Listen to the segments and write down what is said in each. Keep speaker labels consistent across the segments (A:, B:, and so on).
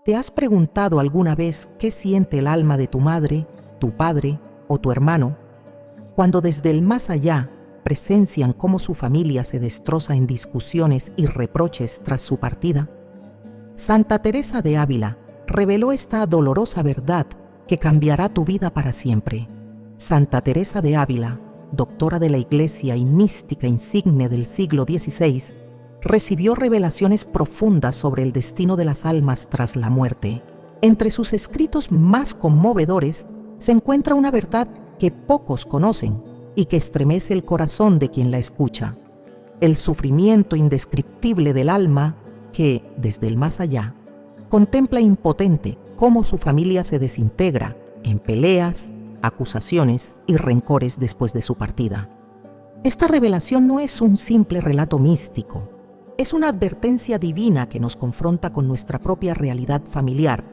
A: ¿Te has preguntado alguna vez qué siente el alma de tu madre, tu padre o tu hermano cuando desde el más allá presencian cómo su familia se destroza en discusiones y reproches tras su partida? Santa Teresa de Ávila reveló esta dolorosa verdad que cambiará tu vida para siempre. Santa Teresa de Ávila, doctora de la Iglesia y mística insigne del siglo XVI, recibió revelaciones profundas sobre el destino de las almas tras la muerte. Entre sus escritos más conmovedores se encuentra una verdad que pocos conocen y que estremece el corazón de quien la escucha: el sufrimiento indescriptible del alma que, desde el más allá, contempla impotente cómo su familia se desintegra en peleas, acusaciones y rencores después de su partida. Esta revelación no es un simple relato místico, es una advertencia divina que nos confronta con nuestra propia realidad familiar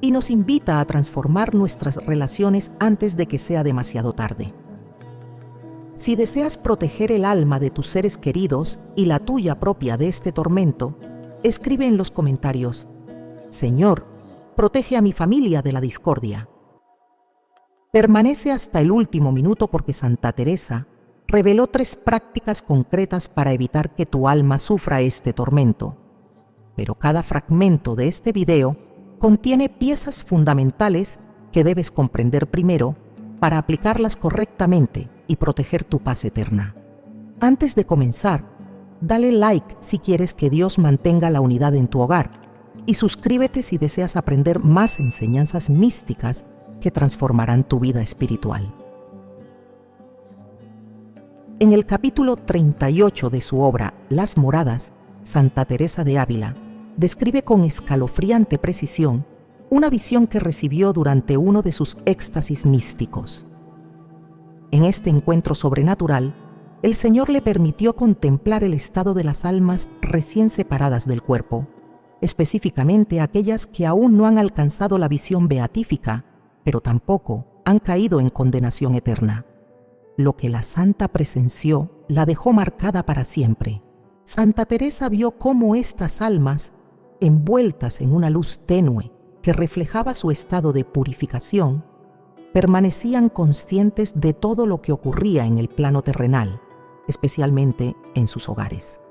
A: y nos invita a transformar nuestras relaciones antes de que sea demasiado tarde. Si deseas proteger el alma de tus seres queridos y la tuya propia de este tormento, escribe en los comentarios: Señor, protege a mi familia de la discordia. Permanece hasta el último minuto porque Santa Teresa reveló 3 prácticas concretas para evitar que tu alma sufra este tormento. Pero cada fragmento de este video contiene piezas fundamentales que debes comprender primero para aplicarlas correctamente y proteger tu paz eterna. Antes de comenzar, dale like si quieres que Dios mantenga la unidad en tu hogar y suscríbete si deseas aprender más enseñanzas místicas que transformarán tu vida espiritual. En el capítulo 38 de su obra Las Moradas, Santa Teresa de Ávila describe con escalofriante precisión una visión que recibió durante uno de sus éxtasis místicos. En este encuentro sobrenatural, el Señor le permitió contemplar el estado de las almas recién separadas del cuerpo, específicamente aquellas que aún no han alcanzado la visión beatífica, pero tampoco han caído en condenación eterna. Lo que la santa presenció la dejó marcada para siempre. Santa Teresa vio cómo estas almas, envueltas en una luz tenue que reflejaba su estado de purificación, permanecían conscientes de todo lo que ocurría en el plano terrenal, especialmente en sus hogares.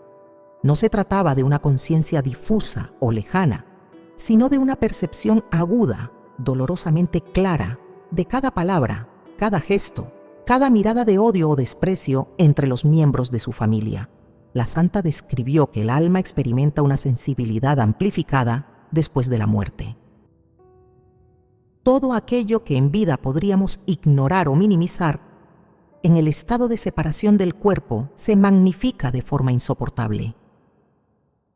A: No se trataba de una conciencia difusa o lejana, sino de una percepción aguda, dolorosamente clara, de cada palabra, cada gesto, cada mirada de odio o desprecio entre los miembros de su familia. La santa describió que el alma experimenta una sensibilidad amplificada después de la muerte. Todo aquello que en vida podríamos ignorar o minimizar, en el estado de separación del cuerpo se magnifica de forma insoportable.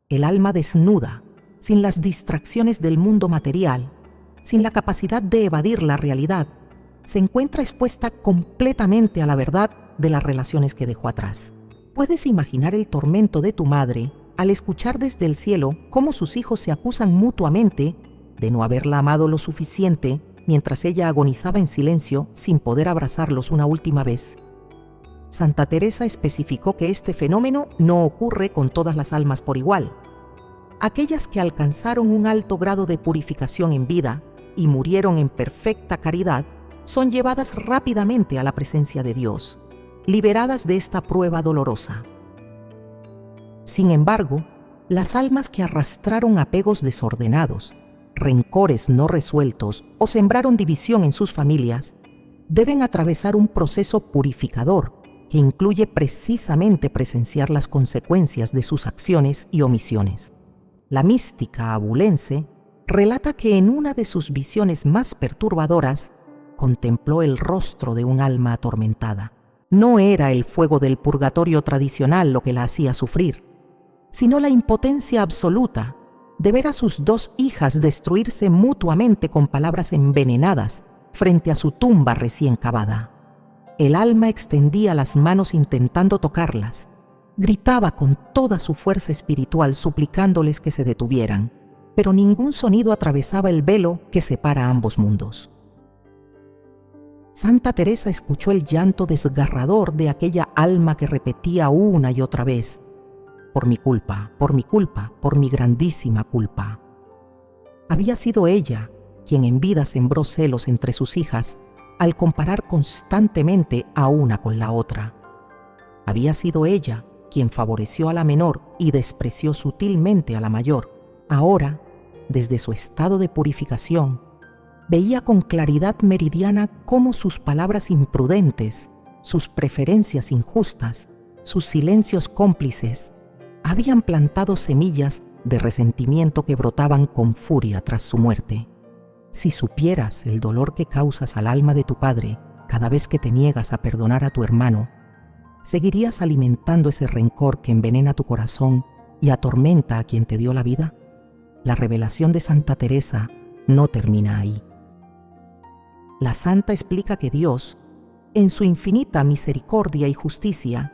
A: El alma desnuda, sin las distracciones del mundo material, sin la capacidad de evadir la realidad, se encuentra expuesta completamente a la verdad de las relaciones que dejó atrás. ¿Puedes imaginar el tormento de tu madre al escuchar desde el cielo cómo sus hijos se acusan mutuamente de no haberla amado lo suficiente mientras ella agonizaba en silencio sin poder abrazarlos una última vez? Santa Teresa especificó que este fenómeno no ocurre con todas las almas por igual. Aquellas que alcanzaron un alto grado de purificación en vida y murieron en perfecta caridad son llevadas rápidamente a la presencia de Dios, liberadas de esta prueba dolorosa. Sin embargo, las almas que arrastraron apegos desordenados, rencores no resueltos o sembraron división en sus familias, deben atravesar un proceso purificador que incluye precisamente presenciar las consecuencias de sus acciones y omisiones. La mística abulense relata que en una de sus visiones más perturbadoras contempló el rostro de un alma atormentada. No era el fuego del purgatorio tradicional lo que la hacía sufrir, sino la impotencia absoluta de ver a sus 2 hijas destruirse mutuamente con palabras envenenadas frente a su tumba recién cavada. El alma extendía las manos intentando tocarlas, gritaba con toda su fuerza espiritual suplicándoles que se detuvieran, pero ningún sonido atravesaba el velo que separa ambos mundos. Santa Teresa escuchó el llanto desgarrador de aquella alma que repetía una y otra vez: por mi culpa, por mi culpa, por mi grandísima culpa. Había sido ella quien en vida sembró celos entre sus hijas al comparar constantemente a una con la otra. Había sido ella quien favoreció a la menor y despreció sutilmente a la mayor. Ahora, desde su estado de purificación, veía con claridad meridiana cómo sus palabras imprudentes, sus preferencias injustas, sus silencios cómplices, habían plantado semillas de resentimiento que brotaban con furia tras su muerte. Si supieras el dolor que causas al alma de tu padre cada vez que te niegas a perdonar a tu hermano, ¿seguirías alimentando ese rencor que envenena tu corazón y atormenta a quien te dio la vida? La revelación de Santa Teresa no termina ahí. La santa explica que Dios, en su infinita misericordia y justicia,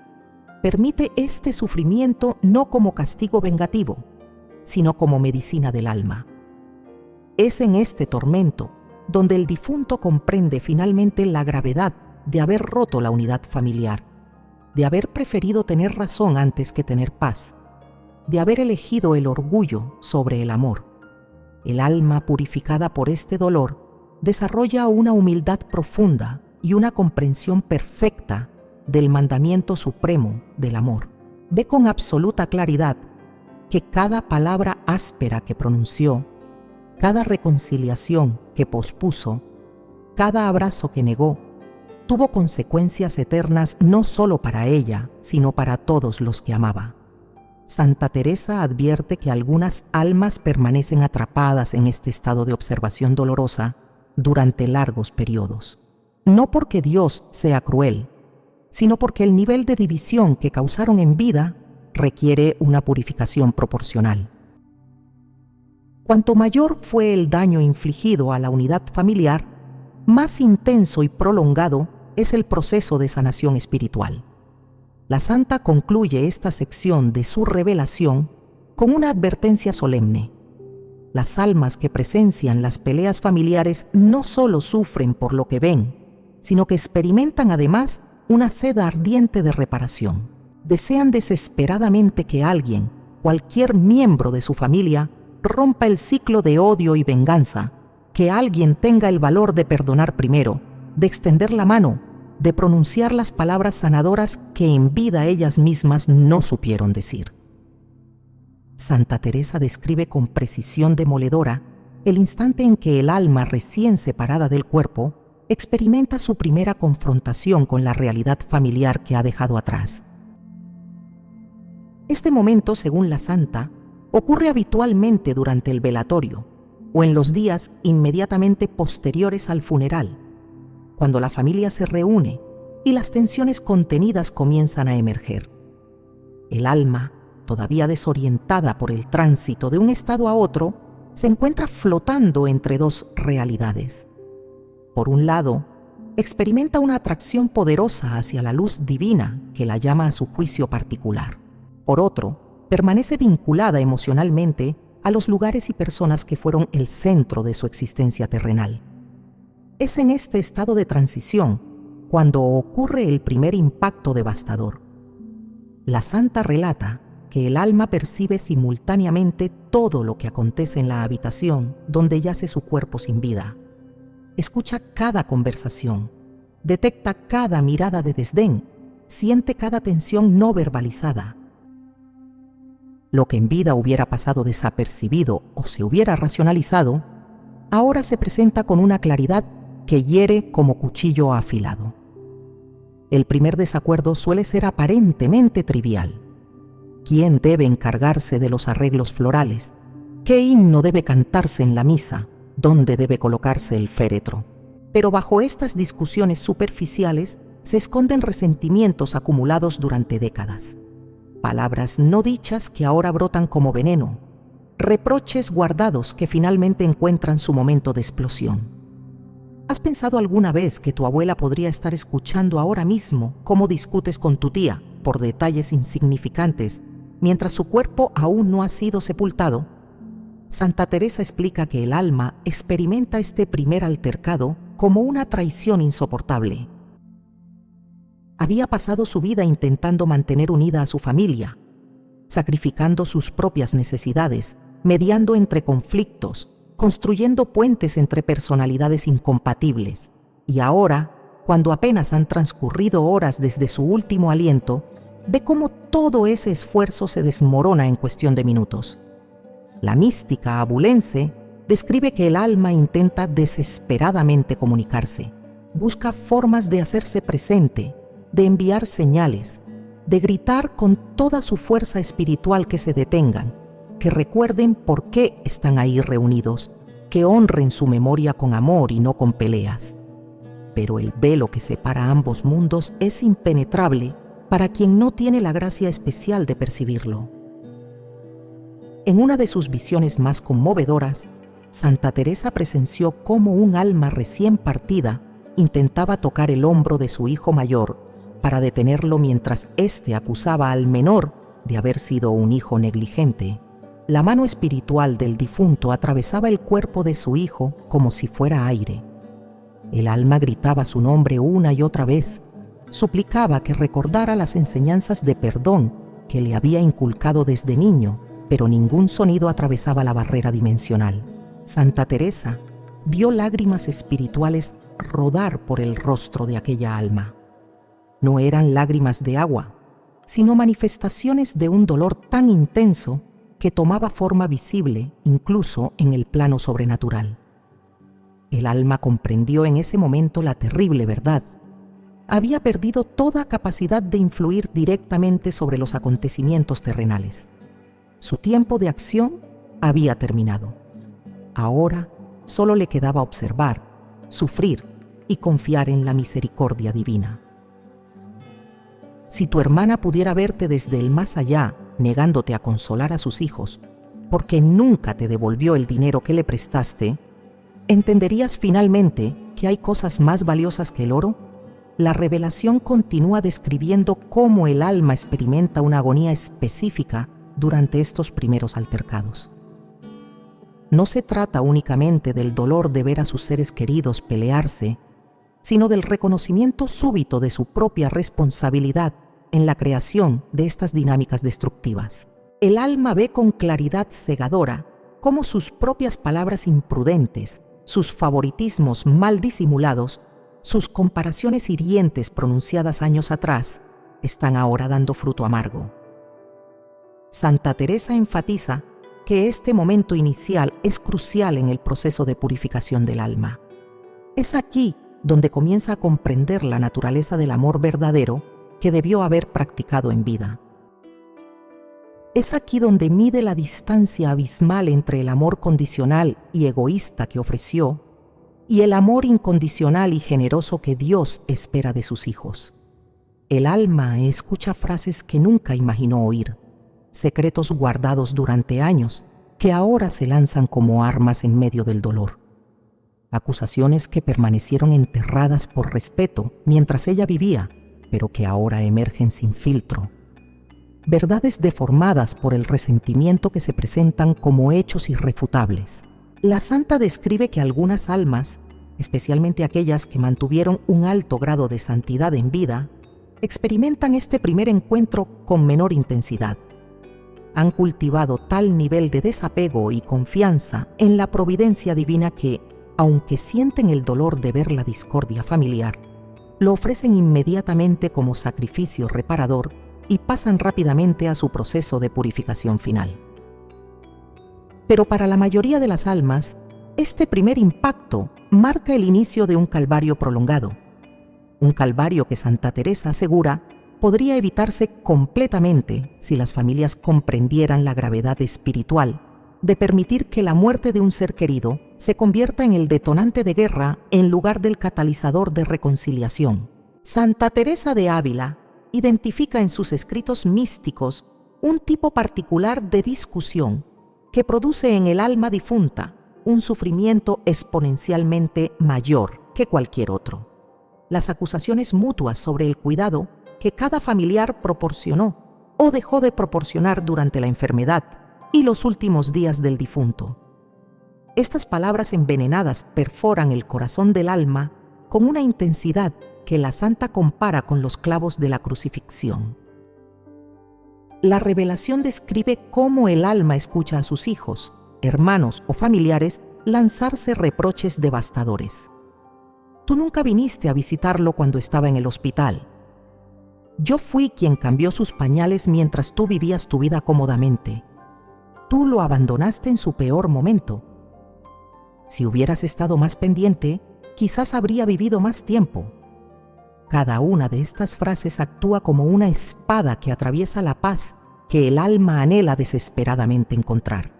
A: permite este sufrimiento no como castigo vengativo, sino como medicina del alma. Es en este tormento donde el difunto comprende finalmente la gravedad de haber roto la unidad familiar, de haber preferido tener razón antes que tener paz, de haber elegido el orgullo sobre el amor. El alma purificada por este dolor desarrolla una humildad profunda y una comprensión perfecta del mandamiento supremo del amor. Ve con absoluta claridad que cada palabra áspera que pronunció, cada reconciliación que pospuso, cada abrazo que negó, tuvo consecuencias eternas no solo para ella, sino para todos los que amaba. Santa Teresa advierte que algunas almas permanecen atrapadas en este estado de observación dolorosa durante largos periodos. No porque Dios sea cruel, sino porque el nivel de división que causaron en vida requiere una purificación proporcional. Cuanto mayor fue el daño infligido a la unidad familiar, más intenso y prolongado es el proceso de sanación espiritual. La santa concluye esta sección de su revelación con una advertencia solemne. Las almas que presencian las peleas familiares no solo sufren por lo que ven, sino que experimentan además una sed ardiente de reparación. Desean desesperadamente que alguien, cualquier miembro de su familia, rompa el ciclo de odio y venganza, que alguien tenga el valor de perdonar primero, de extender la mano, de pronunciar las palabras sanadoras que en vida ellas mismas no supieron decir. Santa Teresa describe con precisión demoledora el instante en que el alma recién separada del cuerpo experimenta su primera confrontación con la realidad familiar que ha dejado atrás. Este momento, según la santa, ocurre habitualmente durante el velatorio o en los días inmediatamente posteriores al funeral, cuando la familia se reúne y las tensiones contenidas comienzan a emerger. El alma, todavía desorientada por el tránsito de un estado a otro, se encuentra flotando entre dos realidades. Por un lado, experimenta una atracción poderosa hacia la luz divina que la llama a su juicio particular. Por otro, permanece vinculada emocionalmente a los lugares y personas que fueron el centro de su existencia terrenal. Es en este estado de transición cuando ocurre el primer impacto devastador. La santa relata que el alma percibe simultáneamente todo lo que acontece en la habitación donde yace su cuerpo sin vida. Escucha cada conversación, detecta cada mirada de desdén, siente cada tensión no verbalizada. Lo que en vida hubiera pasado desapercibido o se hubiera racionalizado, ahora se presenta con una claridad que hiere como cuchillo afilado. El primer desacuerdo suele ser aparentemente trivial. ¿Quién debe encargarse de los arreglos florales? ¿Qué himno debe cantarse en la misa? ¿Dónde debe colocarse el féretro? Pero bajo estas discusiones superficiales se esconden resentimientos acumulados durante décadas. Palabras no dichas que ahora brotan como veneno, reproches guardados que finalmente encuentran su momento de explosión. ¿Has pensado alguna vez que tu abuela podría estar escuchando ahora mismo cómo discutes con tu tía por detalles insignificantes mientras su cuerpo aún no ha sido sepultado? Santa Teresa explica que el alma experimenta este primer altercado como una traición insoportable. Había pasado su vida intentando mantener unida a su familia, sacrificando sus propias necesidades, mediando entre conflictos, construyendo puentes entre personalidades incompatibles. Y ahora, cuando apenas han transcurrido horas desde su último aliento, ve cómo todo ese esfuerzo se desmorona en cuestión de minutos. La mística abulense describe que el alma intenta desesperadamente comunicarse. Busca formas de hacerse presente, de enviar señales, de gritar con toda su fuerza espiritual que se detengan, que recuerden por qué están ahí reunidos, que honren su memoria con amor y no con peleas. Pero el velo que separa ambos mundos es impenetrable para quien no tiene la gracia especial de percibirlo. En una de sus visiones más conmovedoras, Santa Teresa presenció cómo un alma recién partida intentaba tocar el hombro de su hijo mayor para detenerlo mientras éste acusaba al menor de haber sido un hijo negligente. La mano espiritual del difunto atravesaba el cuerpo de su hijo como si fuera aire. El alma gritaba su nombre una y otra vez, suplicaba que recordara las enseñanzas de perdón que le había inculcado desde niño, pero ningún sonido atravesaba la barrera dimensional. Santa Teresa vio lágrimas espirituales rodar por el rostro de aquella alma. No eran lágrimas de agua, sino manifestaciones de un dolor tan intenso que tomaba forma visible incluso en el plano sobrenatural. El alma comprendió en ese momento la terrible verdad. Había perdido toda capacidad de influir directamente sobre los acontecimientos terrenales. Su tiempo de acción había terminado. Ahora solo le quedaba observar, sufrir y confiar en la misericordia divina. Si tu hermana pudiera verte desde el más allá, negándote a consolar a sus hijos, porque nunca te devolvió el dinero que le prestaste, ¿entenderías finalmente que hay cosas más valiosas que el oro? La revelación continúa describiendo cómo el alma experimenta una agonía específica durante estos primeros altercados. No se trata únicamente del dolor de ver a sus seres queridos pelearse, sino del reconocimiento súbito de su propia responsabilidad en la creación de estas dinámicas destructivas. El alma ve con claridad cegadora cómo sus propias palabras imprudentes, sus favoritismos mal disimulados, sus comparaciones hirientes pronunciadas años atrás, están ahora dando fruto amargo. Santa Teresa enfatiza que este momento inicial es crucial en el proceso de purificación del alma. Es aquí donde comienza a comprender la naturaleza del amor verdadero que debió haber practicado en vida. Es aquí donde mide la distancia abismal entre el amor condicional y egoísta que ofreció y el amor incondicional y generoso que Dios espera de sus hijos. El alma escucha frases que nunca imaginó oír, secretos guardados durante años que ahora se lanzan como armas en medio del dolor. Acusaciones que permanecieron enterradas por respeto mientras ella vivía, pero que ahora emergen sin filtro. Verdades deformadas por el resentimiento que se presentan como hechos irrefutables. La santa describe que algunas almas, especialmente aquellas que mantuvieron un alto grado de santidad en vida, experimentan este primer encuentro con menor intensidad. Han cultivado tal nivel de desapego y confianza en la providencia divina que, aunque sienten el dolor de ver la discordia familiar, lo ofrecen inmediatamente como sacrificio reparador y pasan rápidamente a su proceso de purificación final. Pero para la mayoría de las almas, este primer impacto marca el inicio de un calvario prolongado. Un calvario que Santa Teresa asegura podría evitarse completamente si las familias comprendieran la gravedad espiritual de permitir que la muerte de un ser querido se convierta en el detonante de guerra en lugar del catalizador de reconciliación. Santa Teresa de Ávila identifica en sus escritos místicos un tipo particular de discusión que produce en el alma difunta un sufrimiento exponencialmente mayor que cualquier otro. Las acusaciones mutuas sobre el cuidado que cada familiar proporcionó o dejó de proporcionar durante la enfermedad y los últimos días del difunto. Estas palabras envenenadas perforan el corazón del alma con una intensidad que la santa compara con los clavos de la crucifixión. La revelación describe cómo el alma escucha a sus hijos, hermanos o familiares lanzarse reproches devastadores. Tú nunca viniste a visitarlo cuando estaba en el hospital. Yo fui quien cambió sus pañales mientras tú vivías tu vida cómodamente. Tú lo abandonaste en su peor momento. Si hubieras estado más pendiente, quizás habría vivido más tiempo. Cada una de estas frases actúa como una espada que atraviesa la paz que el alma anhela desesperadamente encontrar.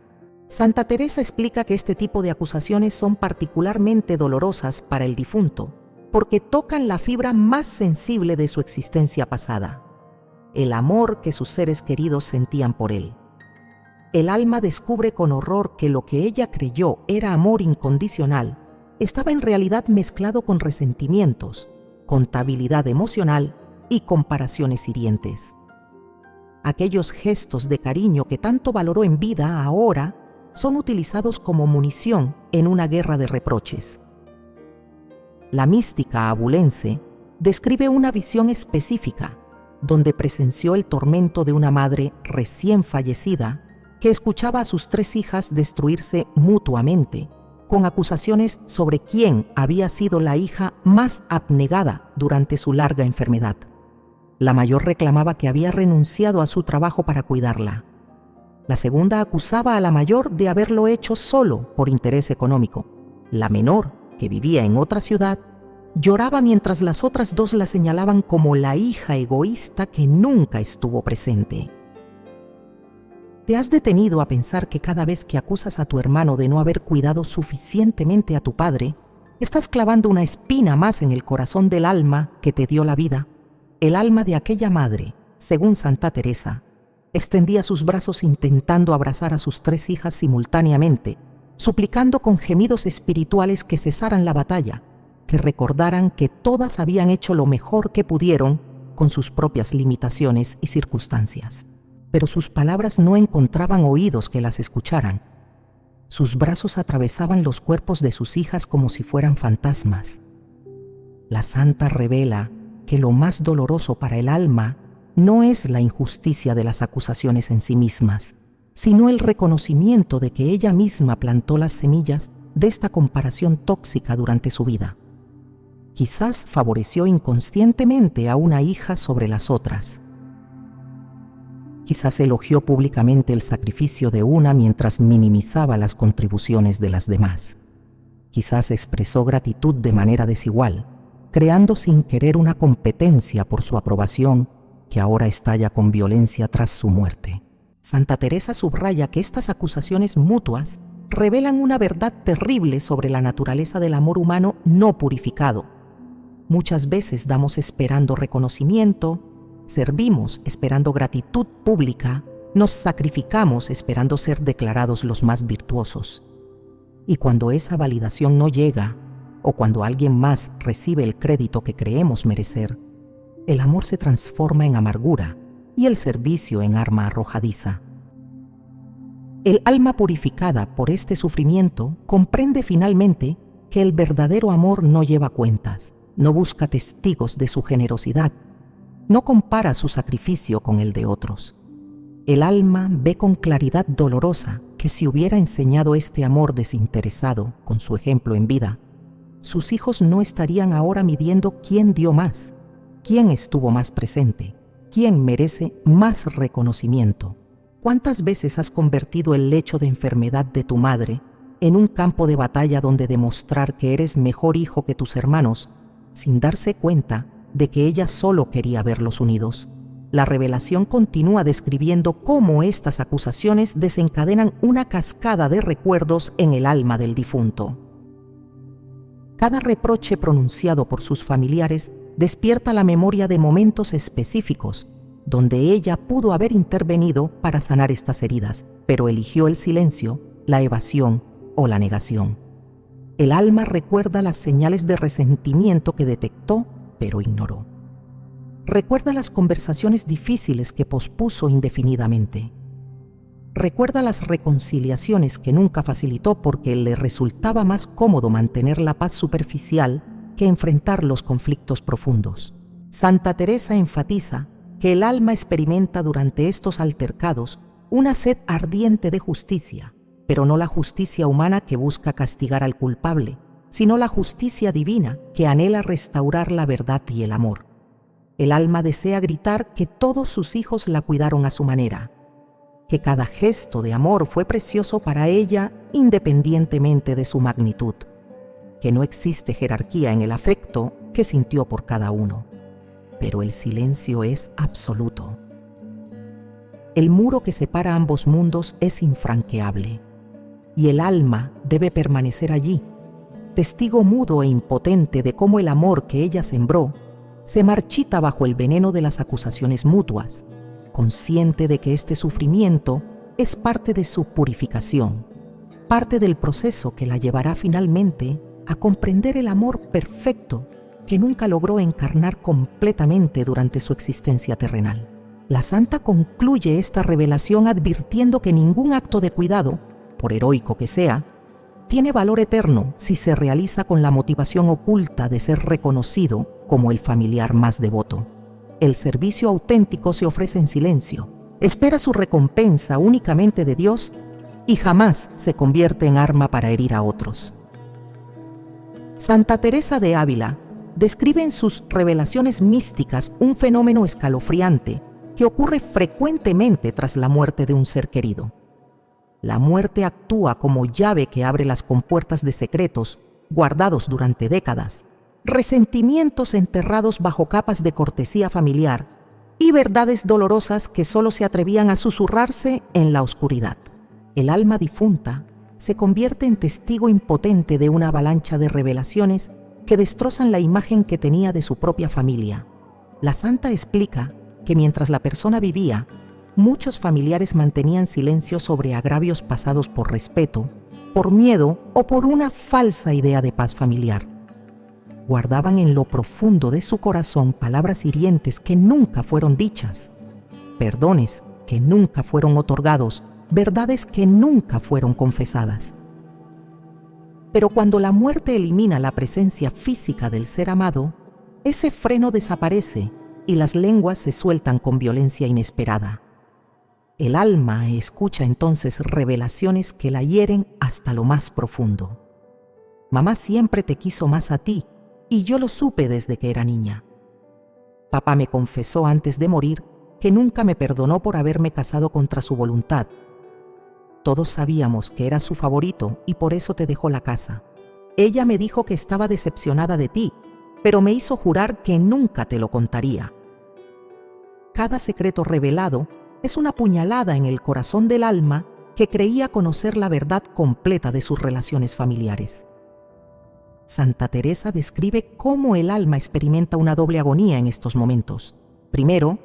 A: Santa Teresa explica que este tipo de acusaciones son particularmente dolorosas para el difunto, porque tocan la fibra más sensible de su existencia pasada, el amor que sus seres queridos sentían por él. El alma descubre con horror que lo que ella creyó era amor incondicional estaba en realidad mezclado con resentimientos, contabilidad emocional y comparaciones hirientes. Aquellos gestos de cariño que tanto valoró en vida ahora son utilizados como munición en una guerra de reproches. La mística abulense describe una visión específica donde presenció el tormento de una madre recién fallecida que escuchaba a sus 3 hijas destruirse mutuamente, con acusaciones sobre quién había sido la hija más abnegada durante su larga enfermedad. La mayor reclamaba que había renunciado a su trabajo para cuidarla. La segunda acusaba a la mayor de haberlo hecho solo por interés económico. La menor, que vivía en otra ciudad, lloraba mientras las otras 2 la señalaban como la hija egoísta que nunca estuvo presente. ¿Te has detenido a pensar que cada vez que acusas a tu hermano de no haber cuidado suficientemente a tu padre, estás clavando una espina más en el corazón del alma que te dio la vida? El alma de aquella madre, según Santa Teresa, extendía sus brazos intentando abrazar a sus 3 hijas simultáneamente, suplicando con gemidos espirituales que cesaran la batalla, que recordaran que todas habían hecho lo mejor que pudieron con sus propias limitaciones y circunstancias. Pero sus palabras no encontraban oídos que las escucharan. Sus brazos atravesaban los cuerpos de sus hijas como si fueran fantasmas. La santa revela que lo más doloroso para el alma no es la injusticia de las acusaciones en sí mismas, sino el reconocimiento de que ella misma plantó las semillas de esta comparación tóxica durante su vida. Quizás favoreció inconscientemente a una hija sobre las otras. Quizás elogió públicamente el sacrificio de una mientras minimizaba las contribuciones de las demás. Quizás expresó gratitud de manera desigual, creando sin querer una competencia por su aprobación que ahora estalla con violencia tras su muerte. Santa Teresa subraya que estas acusaciones mutuas revelan una verdad terrible sobre la naturaleza del amor humano no purificado. Muchas veces damos esperando reconocimiento, servimos esperando gratitud pública, nos sacrificamos esperando ser declarados los más virtuosos. Y cuando esa validación no llega, o cuando alguien más recibe el crédito que creemos merecer, el amor se transforma en amargura y el servicio en arma arrojadiza. El alma purificada por este sufrimiento comprende finalmente que el verdadero amor no lleva cuentas, no busca testigos de su generosidad, no compara su sacrificio con el de otros. El alma ve con claridad dolorosa que si hubiera enseñado este amor desinteresado con su ejemplo en vida, sus hijos no estarían ahora midiendo quién dio más, quién estuvo más presente, quién merece más reconocimiento. ¿Cuántas veces has convertido el lecho de enfermedad de tu madre en un campo de batalla donde demostrar que eres mejor hijo que tus hermanos, sin darse cuenta de que ella solo quería verlos unidos? La revelación continúa describiendo cómo estas acusaciones desencadenan una cascada de recuerdos en el alma del difunto. Cada reproche pronunciado por sus familiares despierta la memoria de momentos específicos donde ella pudo haber intervenido para sanar estas heridas, pero eligió el silencio, la evasión o la negación. El alma recuerda las señales de resentimiento que detectó, pero ignoró. Recuerda las conversaciones difíciles que pospuso indefinidamente. Recuerda las reconciliaciones que nunca facilitó porque le resultaba más cómodo mantener la paz superficial que enfrentar los conflictos profundos. Santa Teresa enfatiza que el alma experimenta durante estos altercados una sed ardiente de justicia, pero no la justicia humana que busca castigar al culpable, sino la justicia divina que anhela restaurar la verdad y el amor. El alma desea gritar que todos sus hijos la cuidaron a su manera, que cada gesto de amor fue precioso para ella independientemente de su magnitud, que no existe jerarquía en el afecto que sintió por cada uno, pero el silencio es absoluto. El muro que separa ambos mundos es infranqueable, y el alma debe permanecer allí, testigo mudo e impotente de cómo el amor que ella sembró se marchita bajo el veneno de las acusaciones mutuas, consciente de que este sufrimiento es parte de su purificación, parte del proceso que la llevará finalmente a comprender el amor perfecto que nunca logró encarnar completamente durante su existencia terrenal. La santa concluye esta revelación advirtiendo que ningún acto de cuidado, por heroico que sea, tiene valor eterno si se realiza con la motivación oculta de ser reconocido como el familiar más devoto. El servicio auténtico se ofrece en silencio, espera su recompensa únicamente de Dios y jamás se convierte en arma para herir a otros. Santa Teresa de Ávila describe en sus revelaciones místicas un fenómeno escalofriante que ocurre frecuentemente tras la muerte de un ser querido. La muerte actúa como llave que abre las compuertas de secretos guardados durante décadas, resentimientos enterrados bajo capas de cortesía familiar y verdades dolorosas que solo se atrevían a susurrarse en la oscuridad. El alma difunta se convierte en testigo impotente de una avalancha de revelaciones que destrozan la imagen que tenía de su propia familia. La santa explica que mientras la persona vivía, muchos familiares mantenían silencio sobre agravios pasados por respeto, por miedo o por una falsa idea de paz familiar. Guardaban en lo profundo de su corazón palabras hirientes que nunca fueron dichas, perdones que nunca fueron otorgados, verdades que nunca fueron confesadas. Pero cuando la muerte elimina la presencia física del ser amado, ese freno desaparece y las lenguas se sueltan con violencia inesperada. El alma escucha entonces revelaciones que la hieren hasta lo más profundo. Mamá siempre te quiso más a ti, y yo lo supe desde que era niña. Papá me confesó antes de morir que nunca me perdonó por haberme casado contra su voluntad. Todos sabíamos que eras su favorito y por eso te dejó la casa. Ella me dijo que estaba decepcionada de ti, pero me hizo jurar que nunca te lo contaría. Cada secreto revelado es una puñalada en el corazón del alma que creía conocer la verdad completa de sus relaciones familiares. Santa Teresa describe cómo el alma experimenta una doble agonía en estos momentos. Primero,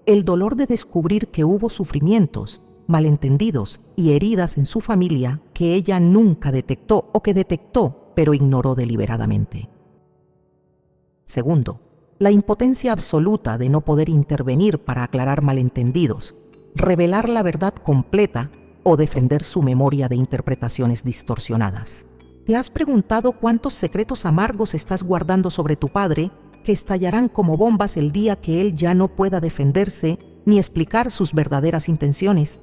A: el dolor de descubrir que hubo sufrimientos, malentendidos y heridas en su familia que ella nunca detectó o que detectó pero ignoró deliberadamente. Segundo, la impotencia absoluta de no poder intervenir para aclarar malentendidos, revelar la verdad completa o defender su memoria de interpretaciones distorsionadas. ¿Te has preguntado cuántos secretos amargos estás guardando sobre tu padre que estallarán como bombas el día que él ya no pueda defenderse ni explicar sus verdaderas intenciones?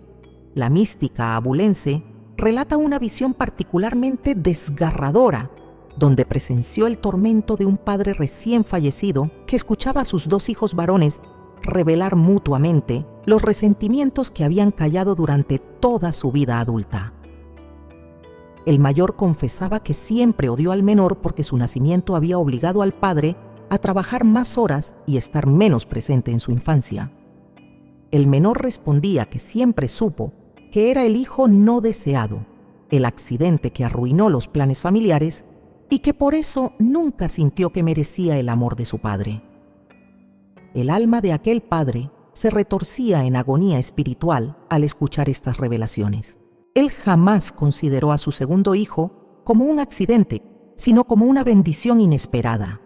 A: La mística abulense relata una visión particularmente desgarradora, donde presenció el tormento de un padre recién fallecido que escuchaba a sus dos hijos varones revelar mutuamente los resentimientos que habían callado durante toda su vida adulta. El mayor confesaba que siempre odió al menor porque su nacimiento había obligado al padre a trabajar más horas y estar menos presente en su infancia. El menor respondía que siempre supo que era el hijo no deseado, el accidente que arruinó los planes familiares y que por eso nunca sintió que merecía el amor de su padre. El alma de aquel padre se retorcía en agonía espiritual al escuchar estas revelaciones. Él jamás consideró a su segundo hijo como un accidente, sino como una bendición inesperada.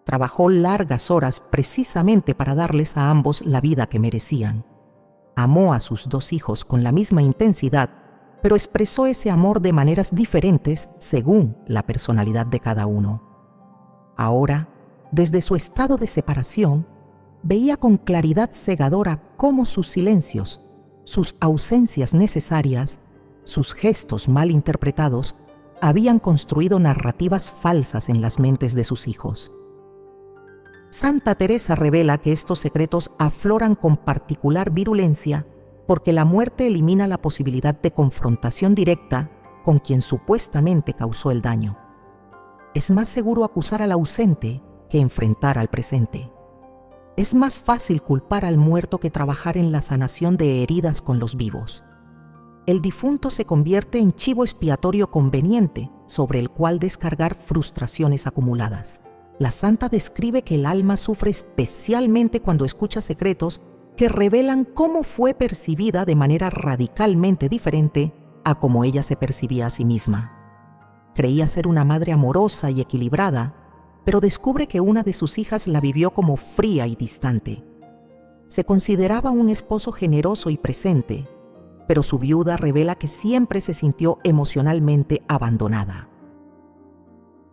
A: Trabajó largas horas precisamente para darles a ambos la vida que merecían. Amó a sus dos hijos con la misma intensidad, pero expresó ese amor de maneras diferentes según la personalidad de cada uno. Ahora, desde su estado de separación, veía con claridad cegadora cómo sus silencios, sus ausencias necesarias, Sus gestos mal interpretados habían construido narrativas falsas en las mentes de sus hijos. Santa Teresa revela que estos secretos afloran con particular virulencia porque la muerte elimina la posibilidad de confrontación directa con quien supuestamente causó el daño. Es más seguro acusar al ausente que enfrentar al presente. Es más fácil culpar al muerto que trabajar en la sanación de heridas con los vivos. El difunto se convierte en chivo expiatorio conveniente sobre el cual descargar frustraciones acumuladas. La santa describe que el alma sufre especialmente cuando escucha secretos que revelan cómo fue percibida de manera radicalmente diferente a cómo ella se percibía a sí misma. Creía ser una madre amorosa y equilibrada, pero descubre que una de sus hijas la vivió como fría y distante. Se consideraba un esposo generoso y presente, pero su viuda revela que siempre se sintió emocionalmente abandonada.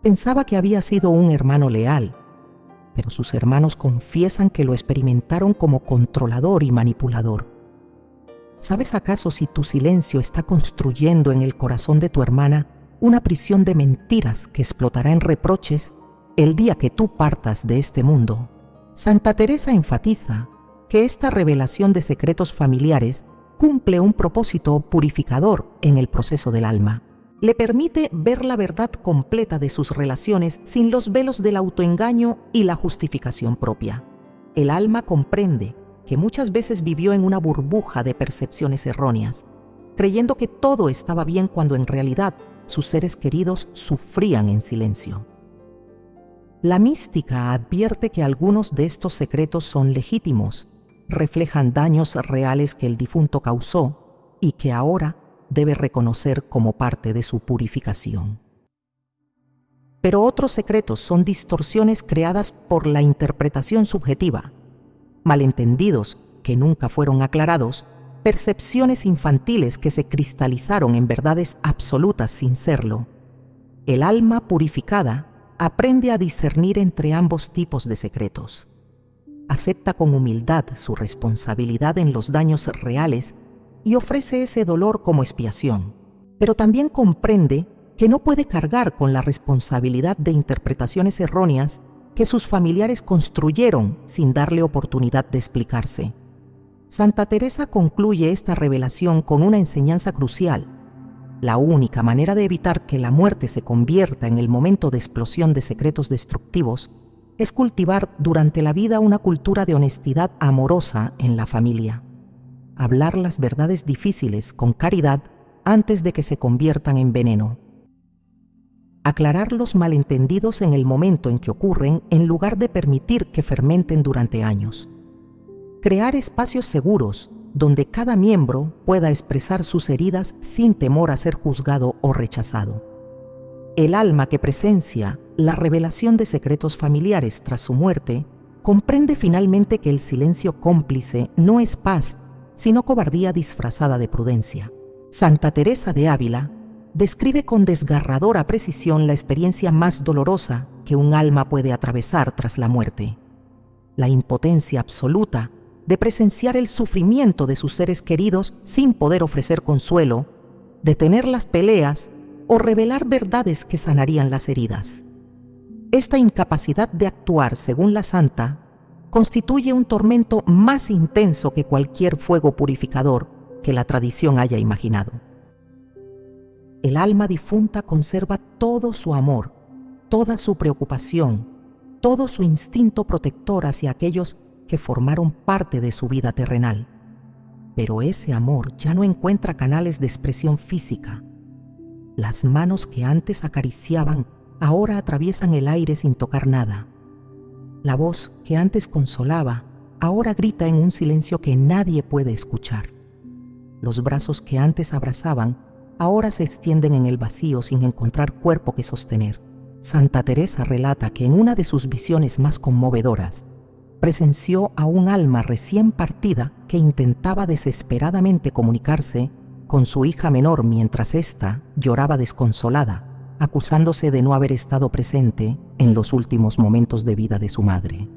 A: Pensaba que había sido un hermano leal, pero sus hermanos confiesan que lo experimentaron como controlador y manipulador. ¿Sabes acaso si tu silencio está construyendo en el corazón de tu hermana una prisión de mentiras que explotará en reproches el día que tú partas de este mundo? Santa Teresa enfatiza que esta revelación de secretos familiares cumple un propósito purificador en el proceso del alma. Le permite ver la verdad completa de sus relaciones sin los velos del autoengaño y la justificación propia. El alma comprende que muchas veces vivió en una burbuja de percepciones erróneas, creyendo que todo estaba bien cuando en realidad sus seres queridos sufrían en silencio. La mística advierte que algunos de estos secretos son legítimos, reflejan daños reales que el difunto causó y que ahora debe reconocer como parte de su purificación. Pero otros secretos son distorsiones creadas por la interpretación subjetiva, malentendidos que nunca fueron aclarados, percepciones infantiles que se cristalizaron en verdades absolutas sin serlo. El alma purificada aprende a discernir entre ambos tipos de secretos. Acepta con humildad su responsabilidad en los daños reales y ofrece ese dolor como expiación, pero también comprende que no puede cargar con la responsabilidad de interpretaciones erróneas que sus familiares construyeron sin darle oportunidad de explicarse. Santa Teresa concluye esta revelación con una enseñanza crucial. La única manera de evitar que la muerte se convierta en el momento de explosión de secretos destructivos es cultivar durante la vida una cultura de honestidad amorosa en la familia. Hablar las verdades difíciles con caridad antes de que se conviertan en veneno. Aclarar los malentendidos en el momento en que ocurren en lugar de permitir que fermenten durante años. Crear espacios seguros donde cada miembro pueda expresar sus heridas sin temor a ser juzgado o rechazado. El alma que presencia la revelación de secretos familiares tras su muerte comprende finalmente que el silencio cómplice no es paz, sino cobardía disfrazada de prudencia. Santa Teresa de Ávila describe con desgarradora precisión la experiencia más dolorosa que un alma puede atravesar tras la muerte: la impotencia absoluta de presenciar el sufrimiento de sus seres queridos sin poder ofrecer consuelo, detener las peleas o revelar verdades que sanarían las heridas. Esta incapacidad de actuar según la santa constituye un tormento más intenso que cualquier fuego purificador que la tradición haya imaginado. El alma difunta conserva todo su amor, toda su preocupación, todo su instinto protector hacia aquellos que formaron parte de su vida terrenal. Pero ese amor ya no encuentra canales de expresión física. Las manos que antes acariciaban ahora atraviesan el aire sin tocar nada. La voz que antes consolaba ahora grita en un silencio que nadie puede escuchar. Los brazos que antes abrazaban ahora se extienden en el vacío sin encontrar cuerpo que sostener. Santa Teresa relata que en una de sus visiones más conmovedoras presenció a un alma recién partida que intentaba desesperadamente comunicarse con su hija menor mientras ésta lloraba desconsolada, acusándose de no haber estado presente en los últimos momentos de vida de su madre.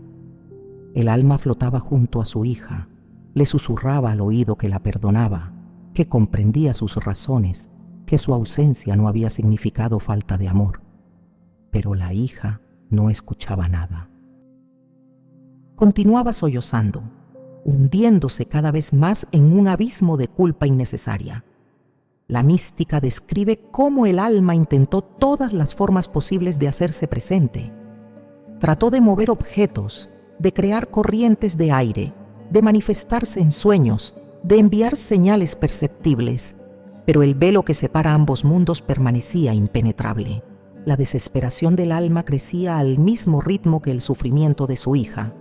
A: El alma flotaba junto a su hija, le susurraba al oído que la perdonaba, que comprendía sus razones, que su ausencia no había significado falta de amor. Pero la hija no escuchaba nada. Continuaba sollozando, hundiéndose cada vez más en un abismo de culpa innecesaria. La mística describe cómo el alma intentó todas las formas posibles de hacerse presente. Trató de mover objetos, de crear corrientes de aire, de manifestarse en sueños, de enviar señales perceptibles, pero el velo que separa ambos mundos permanecía impenetrable. La desesperación del alma crecía al mismo ritmo que el sufrimiento de su hija,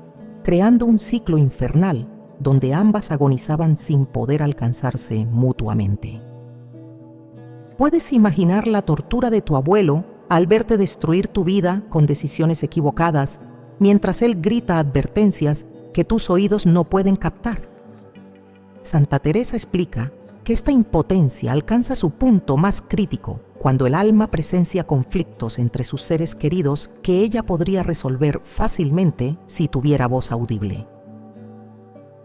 A: creando un ciclo infernal donde ambas agonizaban sin poder alcanzarse mutuamente. ¿Puedes imaginar la tortura de tu abuelo al verte destruir tu vida con decisiones equivocadas, mientras él grita advertencias que tus oídos no pueden captar? Santa Teresa explica que esta impotencia alcanza su punto más crítico cuando el alma presencia conflictos entre sus seres queridos que ella podría resolver fácilmente si tuviera voz audible.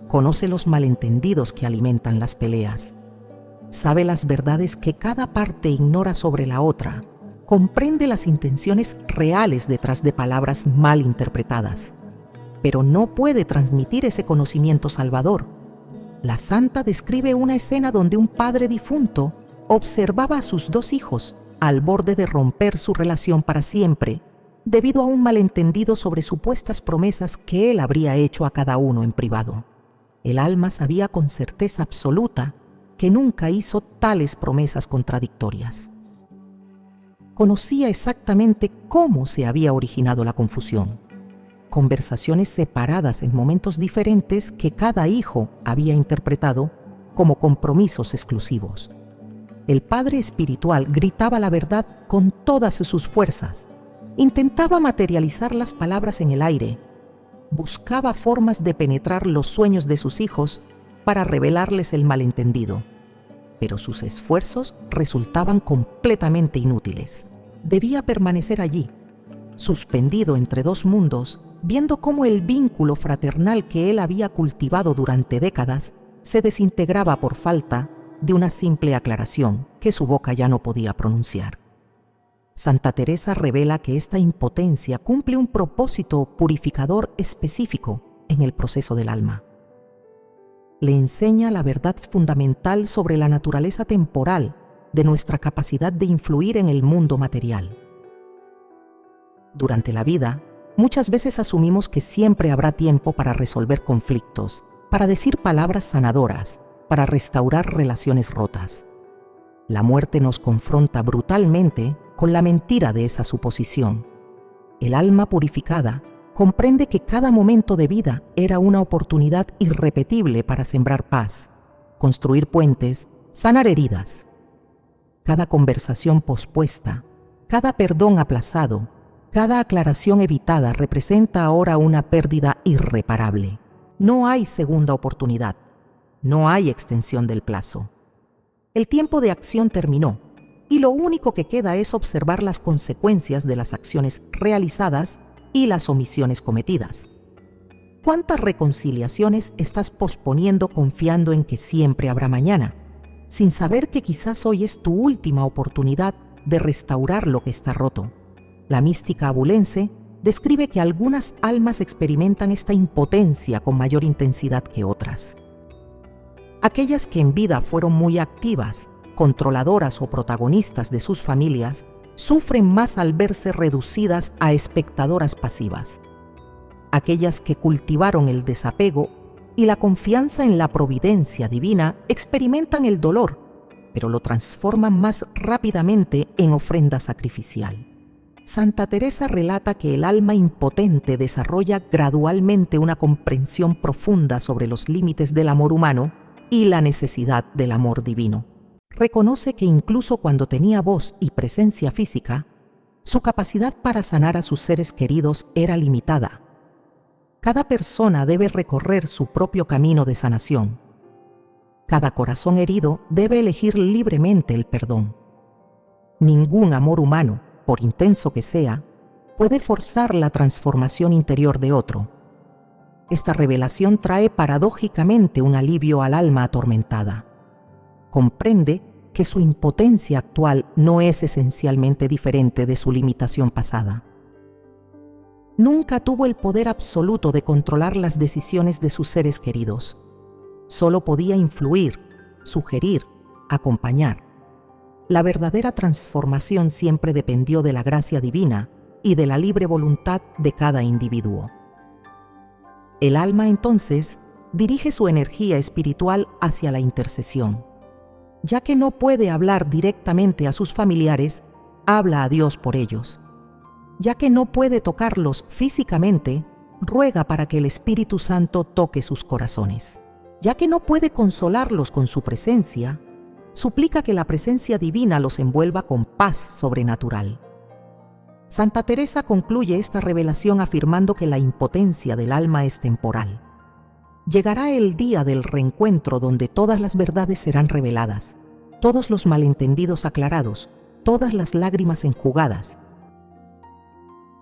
A: Conoce los malentendidos que alimentan las peleas. Sabe las verdades que cada parte ignora sobre la otra. Comprende las intenciones reales detrás de palabras mal interpretadas. Pero no puede transmitir ese conocimiento salvador. La santa describe una escena donde un padre difunto observaba a sus dos hijos al borde de romper su relación para siempre, debido a un malentendido sobre supuestas promesas que él habría hecho a cada uno en privado. El alma sabía con certeza absoluta que nunca hizo tales promesas contradictorias. Conocía exactamente cómo se había originado la confusión. Conversaciones separadas en momentos diferentes que cada hijo había interpretado como compromisos exclusivos. El padre espiritual gritaba la verdad con todas sus fuerzas, intentaba materializar las palabras en el aire, buscaba formas de penetrar los sueños de sus hijos para revelarles el malentendido, pero sus esfuerzos resultaban completamente inútiles. Debía permanecer allí, suspendido entre dos mundos, viendo cómo el vínculo fraternal que él había cultivado durante décadas se desintegraba por falta de una simple aclaración que su boca ya no podía pronunciar. Santa Teresa revela que esta impotencia cumple un propósito purificador específico en el proceso del alma. Le enseña la verdad fundamental sobre la naturaleza temporal de nuestra capacidad de influir en el mundo material. Durante la vida, muchas veces asumimos que siempre habrá tiempo para resolver conflictos, para decir palabras sanadoras, para restaurar relaciones rotas. La muerte nos confronta brutalmente con la mentira de esa suposición. El alma purificada comprende que cada momento de vida era una oportunidad irrepetible para sembrar paz, construir puentes, sanar heridas. Cada conversación pospuesta, cada perdón aplazado, cada aclaración evitada representa ahora una pérdida irreparable. No hay segunda oportunidad, no hay extensión del plazo. El tiempo de acción terminó y lo único que queda es observar las consecuencias de las acciones realizadas y las omisiones cometidas. ¿Cuántas reconciliaciones estás posponiendo confiando en que siempre habrá mañana, sin saber que quizás hoy es tu última oportunidad de restaurar lo que está roto? La mística abulense describe que algunas almas experimentan esta impotencia con mayor intensidad que otras. Aquellas que en vida fueron muy activas, controladoras o protagonistas de sus familias, sufren más al verse reducidas a espectadoras pasivas. Aquellas que cultivaron el desapego y la confianza en la providencia divina experimentan el dolor, pero lo transforman más rápidamente en ofrenda sacrificial. Santa Teresa relata que el alma impotente desarrolla gradualmente una comprensión profunda sobre los límites del amor humano y la necesidad del amor divino. Reconoce que incluso cuando tenía voz y presencia física, su capacidad para sanar a sus seres queridos era limitada. Cada persona debe recorrer su propio camino de sanación. Cada corazón herido debe elegir libremente el perdón. Ningún amor humano, por intenso que sea, puede forzar la transformación interior de otro. Esta revelación trae paradójicamente un alivio al alma atormentada. Comprende que su impotencia actual no es esencialmente diferente de su limitación pasada. Nunca tuvo el poder absoluto de controlar las decisiones de sus seres queridos. Solo podía influir, sugerir, acompañar. La verdadera transformación siempre dependió de la gracia divina y de la libre voluntad de cada individuo. El alma, entonces, dirige su energía espiritual hacia la intercesión. Ya que no puede hablar directamente a sus familiares, habla a Dios por ellos. Ya que no puede tocarlos físicamente, ruega para que el Espíritu Santo toque sus corazones. Ya que no puede consolarlos con su presencia, suplica que la presencia divina los envuelva con paz sobrenatural. Santa Teresa concluye esta revelación afirmando que la impotencia del alma es temporal. Llegará el día del reencuentro donde todas las verdades serán reveladas, todos los malentendidos aclarados, todas las lágrimas enjugadas.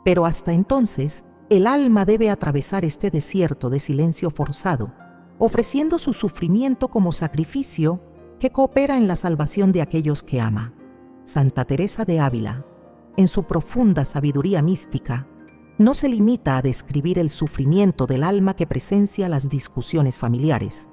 A: Pero hasta entonces, el alma debe atravesar este desierto de silencio forzado, ofreciendo su sufrimiento como sacrificio que coopera en la salvación de aquellos que ama. Santa Teresa de Ávila, en su profunda sabiduría mística, no se limita a describir el sufrimiento del alma que presencia las discusiones familiares.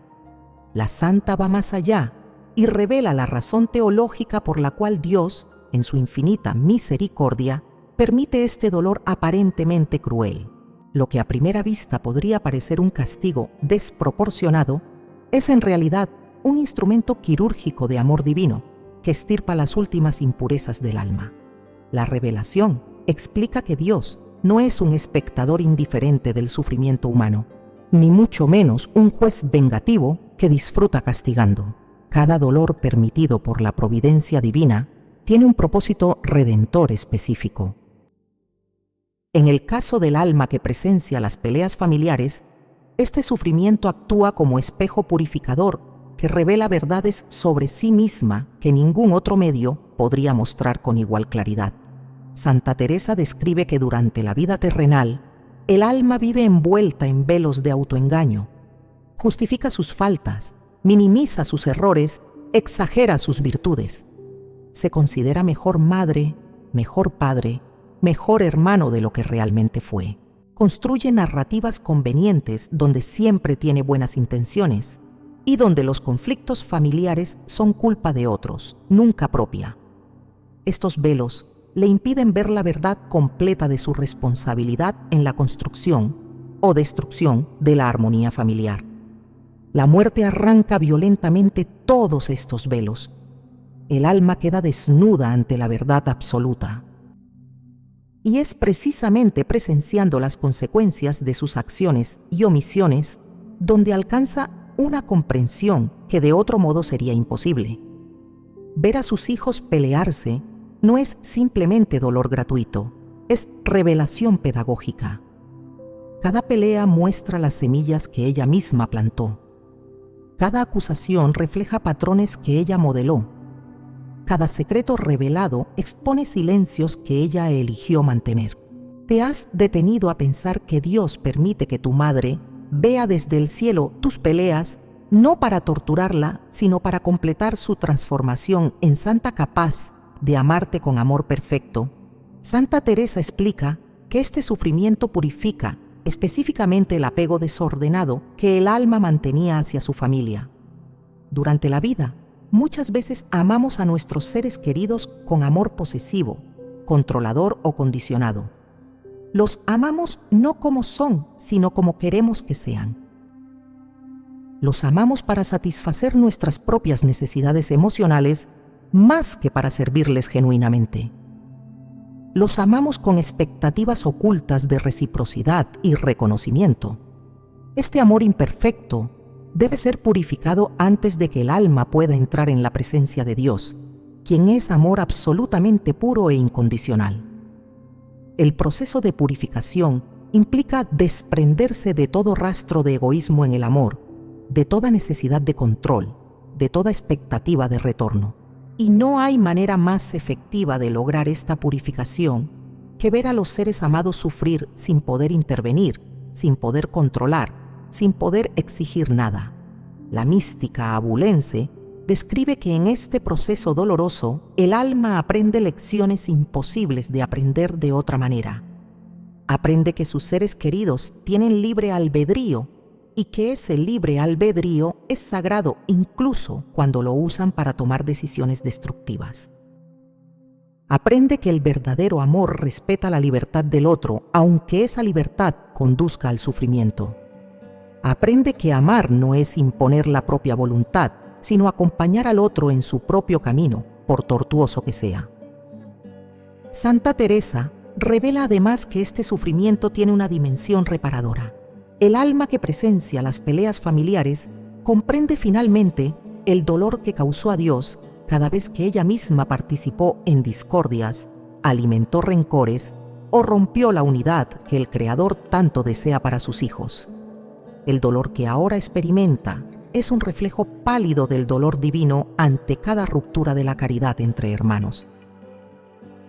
A: La santa va más allá y revela la razón teológica por la cual Dios, en su infinita misericordia, permite este dolor aparentemente cruel. Lo que a primera vista podría parecer un castigo desproporcionado, es en realidad un instrumento quirúrgico de amor divino que extirpa las últimas impurezas del alma. La revelación explica que Dios no es un espectador indiferente del sufrimiento humano, ni mucho menos un juez vengativo que disfruta castigando. Cada dolor permitido por la providencia divina tiene un propósito redentor específico. En el caso del alma que presencia las peleas familiares, este sufrimiento actúa como espejo purificador que revela verdades sobre sí misma que ningún otro medio podría mostrar con igual claridad. Santa Teresa describe que durante la vida terrenal, el alma vive envuelta en velos de autoengaño, justifica sus faltas, minimiza sus errores, exagera sus virtudes. Se considera mejor madre, mejor padre, mejor hermano de lo que realmente fue. Construye narrativas convenientes donde siempre tiene buenas intenciones y donde los conflictos familiares son culpa de otros, nunca propia. Estos velos le impiden ver la verdad completa de su responsabilidad en la construcción o destrucción de la armonía familiar. La muerte arranca violentamente todos estos velos. El alma queda desnuda ante la verdad absoluta. Y es precisamente presenciando las consecuencias de sus acciones y omisiones donde alcanza una comprensión que de otro modo sería imposible. Ver a sus hijos pelearse no es simplemente dolor gratuito, es revelación pedagógica. Cada pelea muestra las semillas que ella misma plantó. Cada acusación refleja patrones que ella modeló. Cada secreto revelado expone silencios que ella eligió mantener. ¿Te has detenido a pensar que Dios permite que tu madre vea desde el cielo tus peleas, no para torturarla, sino para completar su transformación en santa capaz de amarte con amor perfecto? Santa Teresa explica que este sufrimiento purifica específicamente el apego desordenado que el alma mantenía hacia su familia. Durante la vida, muchas veces amamos a nuestros seres queridos con amor posesivo, controlador o condicionado. Los amamos no como son, sino como queremos que sean. Los amamos para satisfacer nuestras propias necesidades emocionales más que para servirles genuinamente. Los amamos con expectativas ocultas de reciprocidad y reconocimiento. Este amor imperfecto debe ser purificado antes de que el alma pueda entrar en la presencia de Dios, quien es amor absolutamente puro e incondicional. El proceso de purificación implica desprenderse de todo rastro de egoísmo en el amor, de toda necesidad de control, de toda expectativa de retorno. Y no hay manera más efectiva de lograr esta purificación que ver a los seres amados sufrir sin poder intervenir, sin poder controlar, sin poder exigir nada. La mística abulense describe que en este proceso doloroso el alma aprende lecciones imposibles de aprender de otra manera. Aprende que sus seres queridos tienen libre albedrío y que ese libre albedrío es sagrado incluso cuando lo usan para tomar decisiones destructivas. Aprende que el verdadero amor respeta la libertad del otro, aunque esa libertad conduzca al sufrimiento. Aprende que amar no es imponer la propia voluntad, sino acompañar al otro en su propio camino, por tortuoso que sea. Santa Teresa revela además que este sufrimiento tiene una dimensión reparadora. El alma que presencia las peleas familiares comprende finalmente el dolor que causó a Dios cada vez que ella misma participó en discordias, alimentó rencores o rompió la unidad que el Creador tanto desea para sus hijos. El dolor que ahora experimenta es un reflejo pálido del dolor divino ante cada ruptura de la caridad entre hermanos.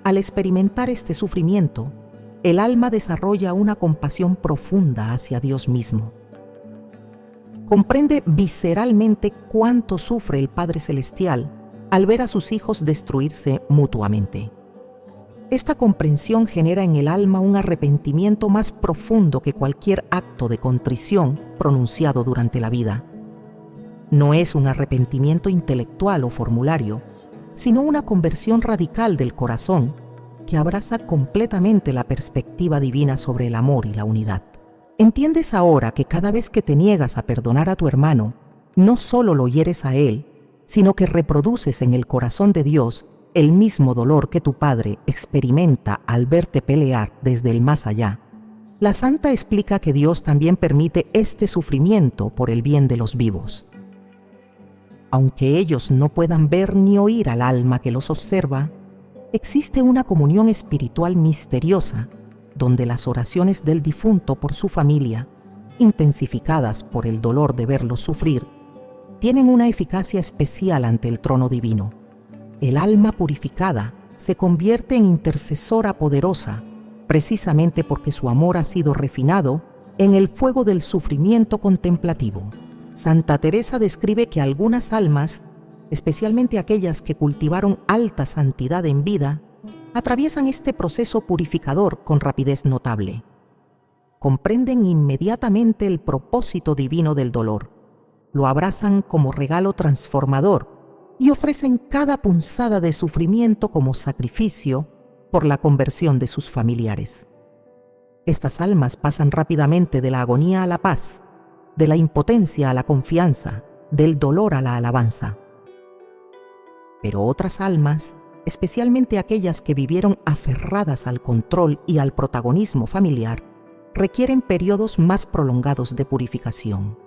A: Al experimentar este sufrimiento, el alma desarrolla una compasión profunda hacia Dios mismo. Comprende visceralmente cuánto sufre el Padre Celestial al ver a sus hijos destruirse mutuamente. Esta comprensión genera en el alma un arrepentimiento más profundo que cualquier acto de contrición pronunciado durante la vida. No es un arrepentimiento intelectual o formulario, sino una conversión radical del corazón que abraza completamente la perspectiva divina sobre el amor y la unidad. ¿Entiendes ahora que cada vez que te niegas a perdonar a tu hermano, no solo lo hieres a él, sino que reproduces en el corazón de Dios el mismo dolor que tu Padre experimenta al verte pelear desde el más allá? La santa explica que Dios también permite este sufrimiento por el bien de los vivos. Aunque ellos no puedan ver ni oír al alma que los observa, existe una comunión espiritual misteriosa donde las oraciones del difunto por su familia, intensificadas por el dolor de verlos sufrir, tienen una eficacia especial ante el trono divino. El alma purificada se convierte en intercesora poderosa, precisamente porque su amor ha sido refinado en el fuego del sufrimiento contemplativo. Santa Teresa describe que algunas almas, especialmente aquellas que cultivaron alta santidad en vida, atraviesan este proceso purificador con rapidez notable. Comprenden inmediatamente el propósito divino del dolor, lo abrazan como regalo transformador y ofrecen cada punzada de sufrimiento como sacrificio por la conversión de sus familiares. Estas almas pasan rápidamente de la agonía a la paz, de la impotencia a la confianza, del dolor a la alabanza. Pero otras almas, especialmente aquellas que vivieron aferradas al control y al protagonismo familiar, requieren periodos más prolongados de purificación.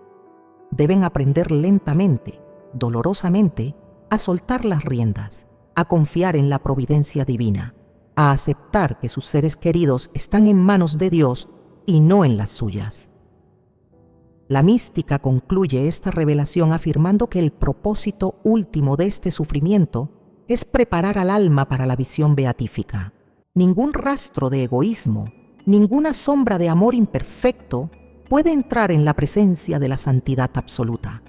A: Deben aprender lentamente, dolorosamente, a soltar las riendas, a confiar en la providencia divina, a aceptar que sus seres queridos están en manos de Dios y no en las suyas. La mística concluye esta revelación afirmando que el propósito último de este sufrimiento es preparar al alma para la visión beatífica. Ningún rastro de egoísmo, ninguna sombra de amor imperfecto puede entrar en la presencia de la santidad absoluta.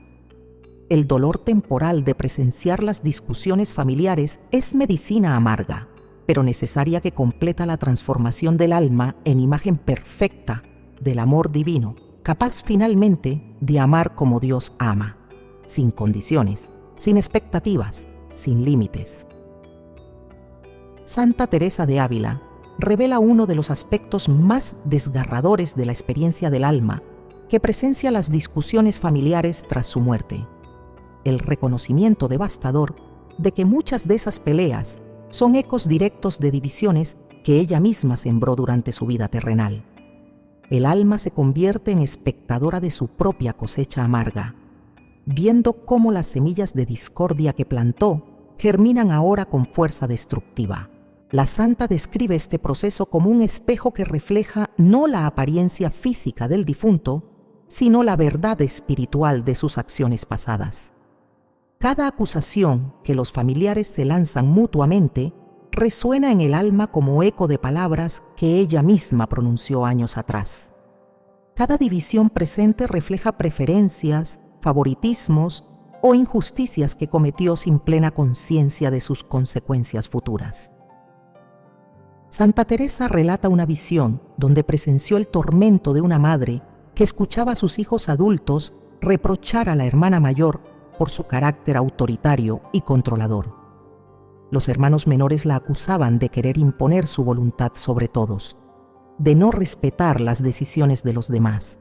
A: El dolor temporal de presenciar las discusiones familiares es medicina amarga, pero necesaria que completa la transformación del alma en imagen perfecta del amor divino, capaz finalmente de amar como Dios ama, sin condiciones, sin expectativas, sin límites. Santa Teresa de Ávila revela uno de los aspectos más desgarradores de la experiencia del alma que presencia las discusiones familiares tras su muerte: el reconocimiento devastador de que muchas de esas peleas son ecos directos de divisiones que ella misma sembró durante su vida terrenal. El alma se convierte en espectadora de su propia cosecha amarga, viendo cómo las semillas de discordia que plantó germinan ahora con fuerza destructiva. La santa describe este proceso como un espejo que refleja no la apariencia física del difunto, sino la verdad espiritual de sus acciones pasadas. Cada acusación que los familiares se lanzan mutuamente resuena en el alma como eco de palabras que ella misma pronunció años atrás. Cada división presente refleja preferencias, favoritismos o injusticias que cometió sin plena conciencia de sus consecuencias futuras. Santa Teresa relata una visión donde presenció el tormento de una madre que escuchaba a sus hijos adultos reprochar a la hermana mayor por su carácter autoritario y controlador. Los hermanos menores la acusaban de querer imponer su voluntad sobre todos, de no respetar las decisiones de los demás,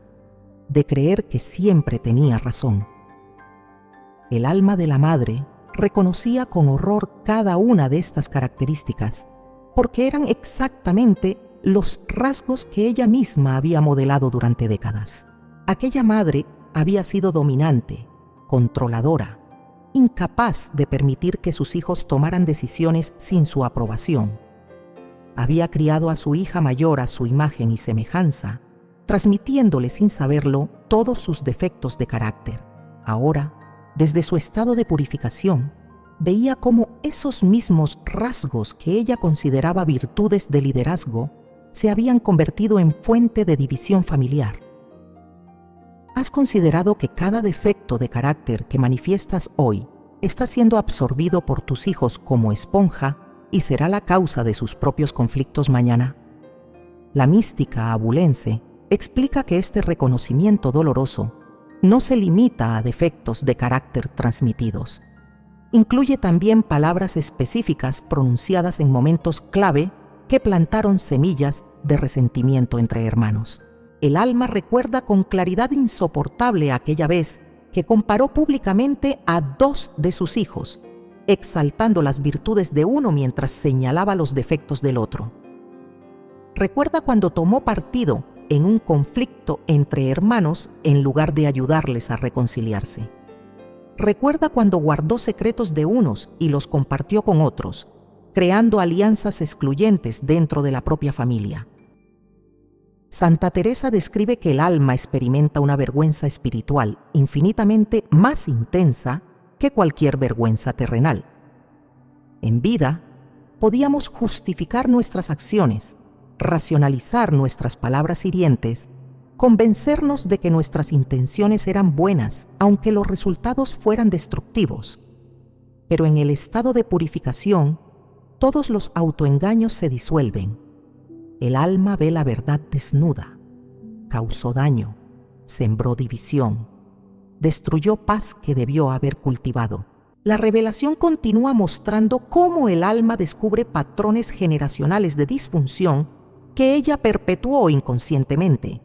A: de creer que siempre tenía razón. El alma de la madre reconocía con horror cada una de estas características, porque eran exactamente los rasgos que ella misma había modelado durante décadas. Aquella madre había sido dominante, controladora, incapaz de permitir que sus hijos tomaran decisiones sin su aprobación. Había criado a su hija mayor a su imagen y semejanza, transmitiéndole sin saberlo todos sus defectos de carácter. Ahora, desde su estado de purificación, veía cómo esos mismos rasgos que ella consideraba virtudes de liderazgo se habían convertido en fuente de división familiar. ¿Has considerado que cada defecto de carácter que manifiestas hoy está siendo absorbido por tus hijos como esponja y será la causa de sus propios conflictos mañana? La mística abulense explica que este reconocimiento doloroso no se limita a defectos de carácter transmitidos. Incluye también palabras específicas pronunciadas en momentos clave que plantaron semillas de resentimiento entre hermanos. El alma recuerda con claridad insoportable aquella vez que comparó públicamente a 2 de sus hijos, exaltando las virtudes de uno mientras señalaba los defectos del otro. Recuerda cuando tomó partido en un conflicto entre hermanos en lugar de ayudarles a reconciliarse. Recuerda cuando guardó secretos de unos y los compartió con otros, creando alianzas excluyentes dentro de la propia familia. Santa Teresa describe que el alma experimenta una vergüenza espiritual infinitamente más intensa que cualquier vergüenza terrenal. En vida, podíamos justificar nuestras acciones, racionalizar nuestras palabras hirientes, convencernos de que nuestras intenciones eran buenas, aunque los resultados fueran destructivos. Pero en el estado de purificación, todos los autoengaños se disuelven. El alma ve la verdad desnuda, causó daño, sembró división, destruyó paz que debió haber cultivado. La revelación continúa mostrando cómo el alma descubre patrones generacionales de disfunción que ella perpetuó inconscientemente.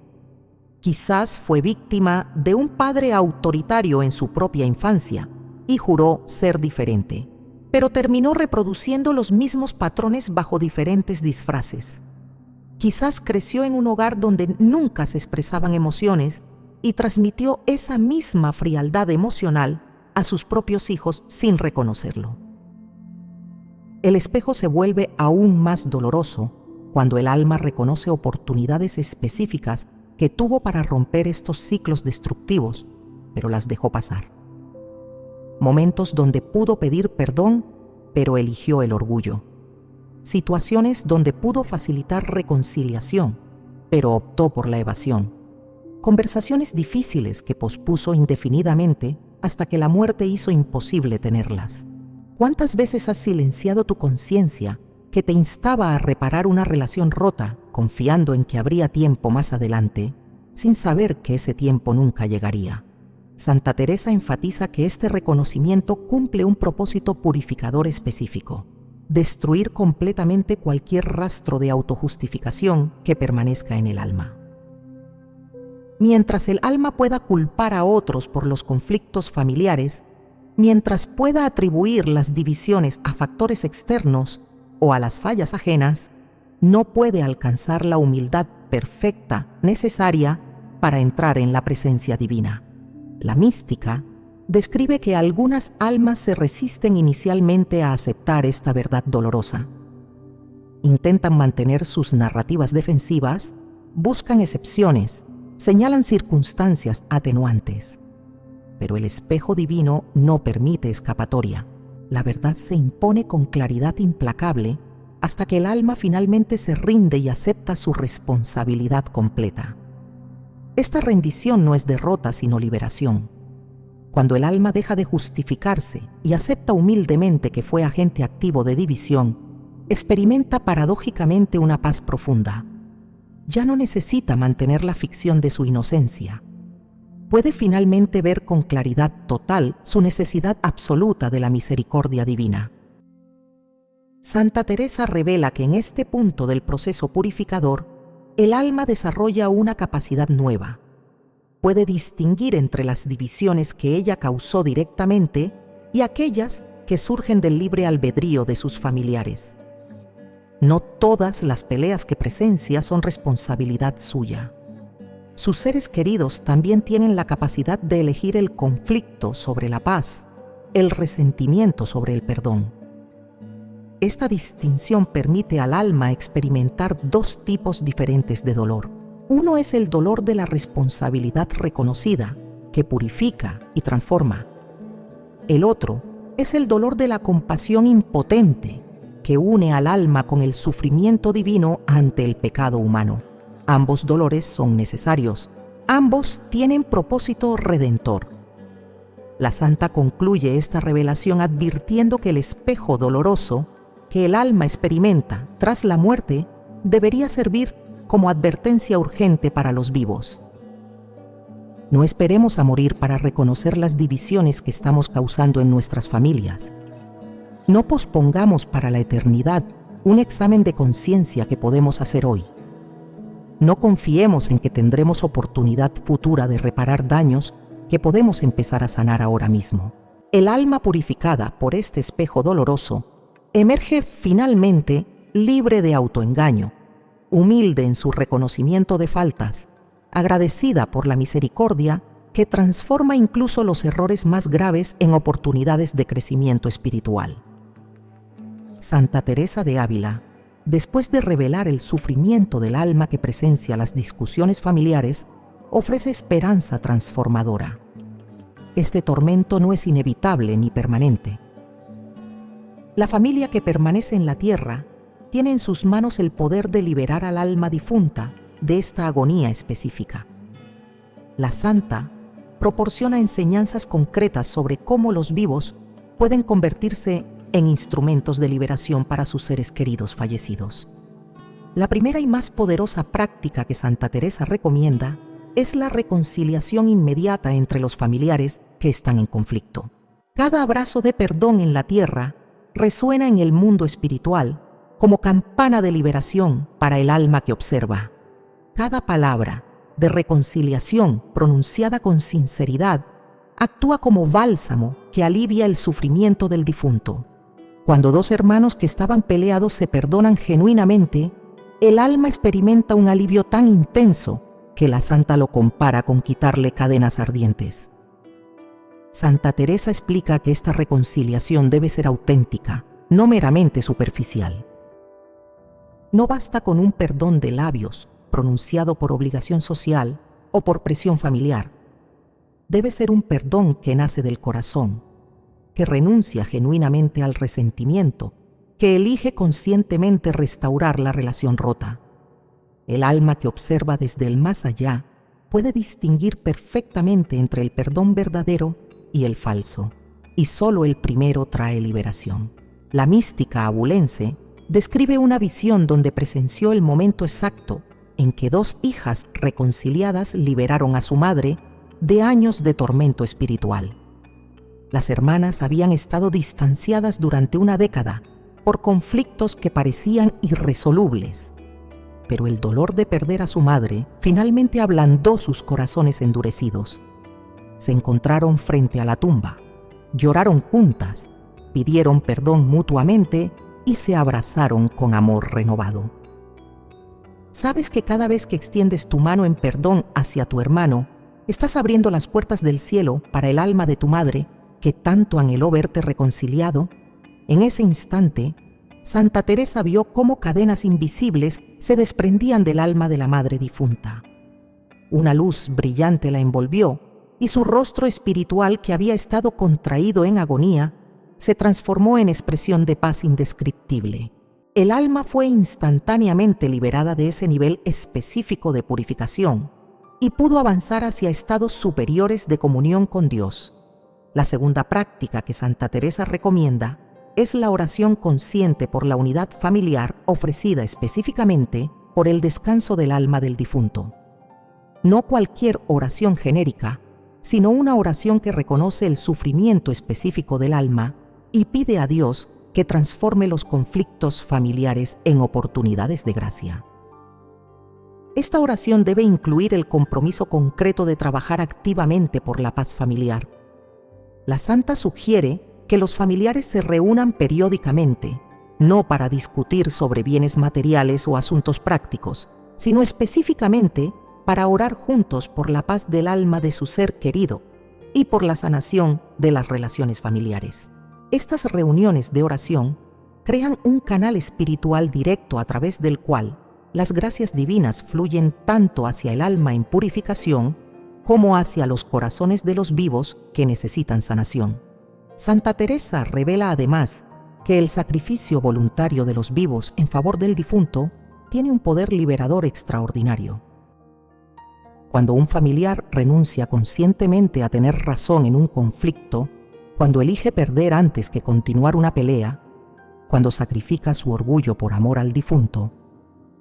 A: Quizás fue víctima de un padre autoritario en su propia infancia y juró ser diferente, pero terminó reproduciendo los mismos patrones bajo diferentes disfraces. Quizás creció en un hogar donde nunca se expresaban emociones y transmitió esa misma frialdad emocional a sus propios hijos sin reconocerlo. El espejo se vuelve aún más doloroso cuando el alma reconoce oportunidades específicas que tuvo para romper estos ciclos destructivos, pero las dejó pasar. Momentos donde pudo pedir perdón, pero eligió el orgullo. Situaciones donde pudo facilitar reconciliación, pero optó por la evasión. Conversaciones difíciles que pospuso indefinidamente hasta que la muerte hizo imposible tenerlas. ¿Cuántas veces has silenciado tu conciencia que te instaba a reparar una relación rota, confiando en que habría tiempo más adelante, sin saber que ese tiempo nunca llegaría? Santa Teresa enfatiza que este reconocimiento cumple un propósito purificador específico: destruir completamente cualquier rastro de autojustificación que permanezca en el alma. Mientras el alma pueda culpar a otros por los conflictos familiares, mientras pueda atribuir las divisiones a factores externos o a las fallas ajenas, no puede alcanzar la humildad perfecta necesaria para entrar en la presencia divina. La mística describe que algunas almas se resisten inicialmente a aceptar esta verdad dolorosa. Intentan mantener sus narrativas defensivas, buscan excepciones, señalan circunstancias atenuantes. Pero el espejo divino no permite escapatoria. La verdad se impone con claridad implacable hasta que el alma finalmente se rinde y acepta su responsabilidad completa. Esta rendición no es derrota, sino liberación. Cuando el alma deja de justificarse y acepta humildemente que fue agente activo de división, experimenta paradójicamente una paz profunda. Ya no necesita mantener la ficción de su inocencia. Puede finalmente ver con claridad total su necesidad absoluta de la misericordia divina. Santa Teresa revela que en este punto del proceso purificador, el alma desarrolla una capacidad nueva. Puede distinguir entre las divisiones que ella causó directamente y aquellas que surgen del libre albedrío de sus familiares. No todas las peleas que presencia son responsabilidad suya. Sus seres queridos también tienen la capacidad de elegir el conflicto sobre la paz, el resentimiento sobre el perdón. Esta distinción permite al alma experimentar dos tipos diferentes de dolor. Uno es el dolor de la responsabilidad reconocida, que purifica y transforma. El otro es el dolor de la compasión impotente, que une al alma con el sufrimiento divino ante el pecado humano. Ambos dolores son necesarios. Ambos tienen propósito redentor. La santa concluye esta revelación advirtiendo que el espejo doloroso que el alma experimenta tras la muerte debería servir como advertencia urgente para los vivos. No esperemos a morir para reconocer las divisiones que estamos causando en nuestras familias. No pospongamos para la eternidad un examen de conciencia que podemos hacer hoy. No confiemos en que tendremos oportunidad futura de reparar daños que podemos empezar a sanar ahora mismo. El alma purificada por este espejo doloroso emerge finalmente libre de autoengaño, humilde en su reconocimiento de faltas, agradecida por la misericordia que transforma incluso los errores más graves en oportunidades de crecimiento espiritual. Santa Teresa de Ávila, después de revelar el sufrimiento del alma que presencia las discusiones familiares, ofrece esperanza transformadora. Este tormento no es inevitable ni permanente. La familia que permanece en la tierra tiene en sus manos el poder de liberar al alma difunta de esta agonía específica. La santa proporciona enseñanzas concretas sobre cómo los vivos pueden convertirse en instrumentos de liberación para sus seres queridos fallecidos. La primera y más poderosa práctica que Santa Teresa recomienda es la reconciliación inmediata entre los familiares que están en conflicto. Cada abrazo de perdón en la tierra resuena en el mundo espiritual como campana de liberación para el alma que observa. Cada palabra de reconciliación pronunciada con sinceridad actúa como bálsamo que alivia el sufrimiento del difunto. Cuando dos hermanos que estaban peleados se perdonan genuinamente, el alma experimenta un alivio tan intenso que la santa lo compara con quitarle cadenas ardientes. Santa Teresa explica que esta reconciliación debe ser auténtica, no meramente superficial. No basta con un perdón de labios, pronunciado por obligación social o por presión familiar. Debe ser un perdón que nace del corazón, que renuncia genuinamente al resentimiento, que elige conscientemente restaurar la relación rota. El alma que observa desde el más allá puede distinguir perfectamente entre el perdón verdadero y el falso, y solo el primero trae liberación. La mística abulense describe una visión donde presenció el momento exacto en que dos hijas reconciliadas liberaron a su madre de años de tormento espiritual. Las hermanas habían estado distanciadas durante una década por conflictos que parecían irresolubles, pero el dolor de perder a su madre finalmente ablandó sus corazones endurecidos. Se encontraron frente a la tumba, lloraron juntas, pidieron perdón mutuamente y se abrazaron con amor renovado. ¿Sabes que cada vez que extiendes tu mano en perdón hacia tu hermano, estás abriendo las puertas del cielo para el alma de tu madre, que tanto anheló verte reconciliado? En ese instante, Santa Teresa vio cómo cadenas invisibles se desprendían del alma de la madre difunta. Una luz brillante la envolvió y su rostro espiritual, que había estado contraído en agonía, se transformó en expresión de paz indescriptible. El alma fue instantáneamente liberada de ese nivel específico de purificación y pudo avanzar hacia estados superiores de comunión con Dios. La segunda práctica que Santa Teresa recomienda es la oración consciente por la unidad familiar ofrecida específicamente por el descanso del alma del difunto. No cualquier oración genérica, sino una oración que reconoce el sufrimiento específico del alma y pide a Dios que transforme los conflictos familiares en oportunidades de gracia. Esta oración debe incluir el compromiso concreto de trabajar activamente por la paz familiar. La Santa sugiere que los familiares se reúnan periódicamente, no para discutir sobre bienes materiales o asuntos prácticos, sino específicamente para orar juntos por la paz del alma de su ser querido y por la sanación de las relaciones familiares. Estas reuniones de oración crean un canal espiritual directo a través del cual las gracias divinas fluyen tanto hacia el alma en purificación como hacia los corazones de los vivos que necesitan sanación. Santa Teresa revela además que el sacrificio voluntario de los vivos en favor del difunto tiene un poder liberador extraordinario. Cuando un familiar renuncia conscientemente a tener razón en un conflicto, cuando elige perder antes que continuar una pelea, cuando sacrifica su orgullo por amor al difunto,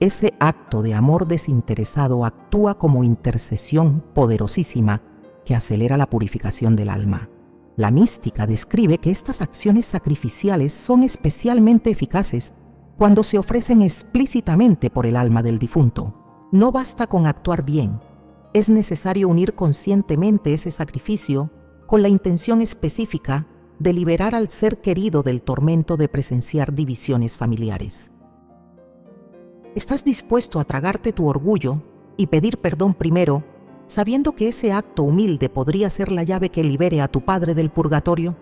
A: ese acto de amor desinteresado actúa como intercesión poderosísima que acelera la purificación del alma. La mística describe que estas acciones sacrificiales son especialmente eficaces cuando se ofrecen explícitamente por el alma del difunto. No basta con actuar bien, es necesario unir conscientemente ese sacrificio con la intención específica de liberar al ser querido del tormento de presenciar divisiones familiares. ¿Estás dispuesto a tragarte tu orgullo y pedir perdón primero, sabiendo que ese acto humilde podría ser la llave que libere a tu padre del purgatorio?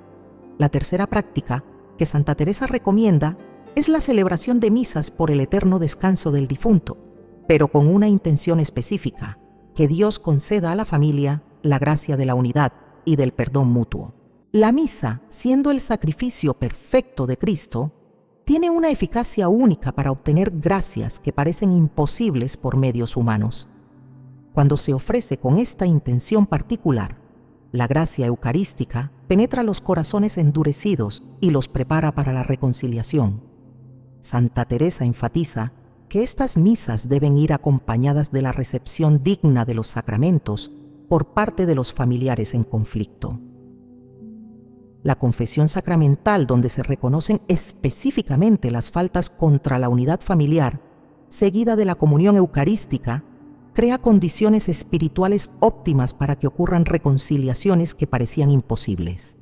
A: La tercera práctica que Santa Teresa recomienda es la celebración de misas por el eterno descanso del difunto, pero con una intención específica: que Dios conceda a la familia la gracia de la unidad y del perdón mutuo. La misa, siendo el sacrificio perfecto de Cristo, tiene una eficacia única para obtener gracias que parecen imposibles por medios humanos. Cuando se ofrece con esta intención particular, la gracia eucarística penetra los corazones endurecidos y los prepara para la reconciliación. Santa Teresa enfatiza que estas misas deben ir acompañadas de la recepción digna de los sacramentos por parte de los familiares en conflicto. La confesión sacramental, donde se reconocen específicamente las faltas contra la unidad familiar, seguida de la comunión eucarística, crea condiciones espirituales óptimas para que ocurran reconciliaciones que parecían imposibles.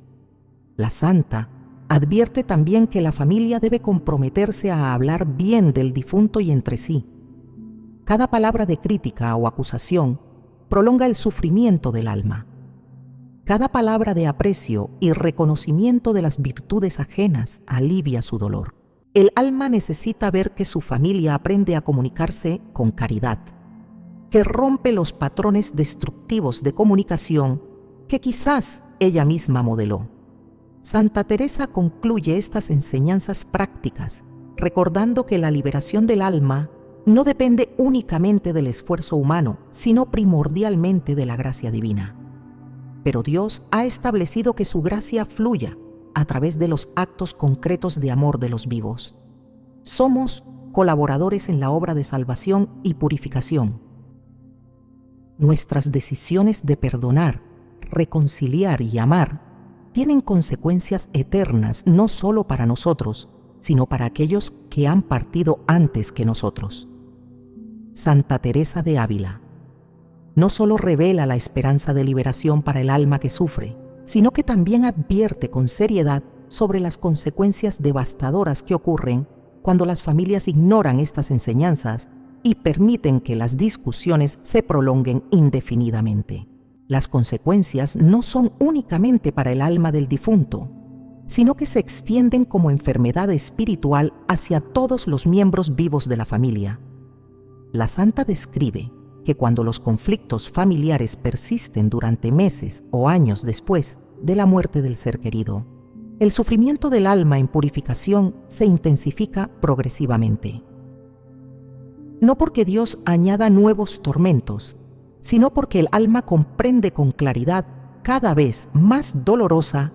A: La Santa advierte también que la familia debe comprometerse a hablar bien del difunto y entre sí. Cada palabra de crítica o acusación prolonga el sufrimiento del alma. Cada palabra de aprecio y reconocimiento de las virtudes ajenas alivia su dolor. El alma necesita ver que su familia aprende a comunicarse con caridad, que rompe los patrones destructivos de comunicación que quizás ella misma modeló. Santa Teresa concluye estas enseñanzas prácticas recordando que la liberación del alma no depende únicamente del esfuerzo humano, sino primordialmente de la gracia divina. Pero Dios ha establecido que su gracia fluya a través de los actos concretos de amor de los vivos. Somos colaboradores en la obra de salvación y purificación. Nuestras decisiones de perdonar, reconciliar y amar tienen consecuencias eternas no solo para nosotros, sino para aquellos que han partido antes que nosotros. Santa Teresa de Ávila no solo revela la esperanza de liberación para el alma que sufre, sino que también advierte con seriedad sobre las consecuencias devastadoras que ocurren cuando las familias ignoran estas enseñanzas y permiten que las discusiones se prolonguen indefinidamente. Las consecuencias no son únicamente para el alma del difunto, sino que se extienden como enfermedad espiritual hacia todos los miembros vivos de la familia. La Santa describe que cuando los conflictos familiares persisten durante meses o años después de la muerte del ser querido, el sufrimiento del alma en purificación se intensifica progresivamente. No porque Dios añada nuevos tormentos, sino porque el alma comprende con claridad cada vez más dolorosa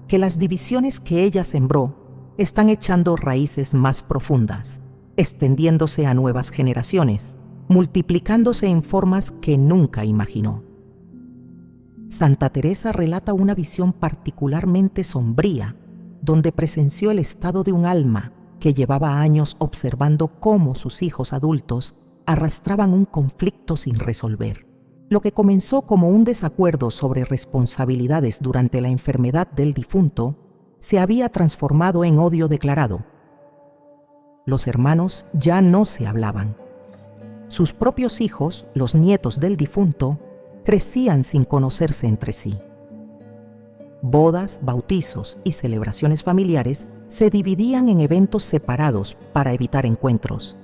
A: que las divisiones que ella sembró están echando raíces más profundas, extendiéndose a nuevas generaciones, multiplicándose en formas que nunca imaginó. Santa Teresa relata una visión particularmente sombría, donde presenció el estado de un alma que llevaba años observando cómo sus hijos adultos arrastraban un conflicto sin resolver. Lo que comenzó como un desacuerdo sobre responsabilidades durante la enfermedad del difunto se había transformado en odio declarado. Los hermanos ya no se hablaban. Sus propios hijos, los nietos del difunto, crecían sin conocerse entre sí. Bodas, bautizos y celebraciones familiares se dividían en eventos separados para evitar encuentros.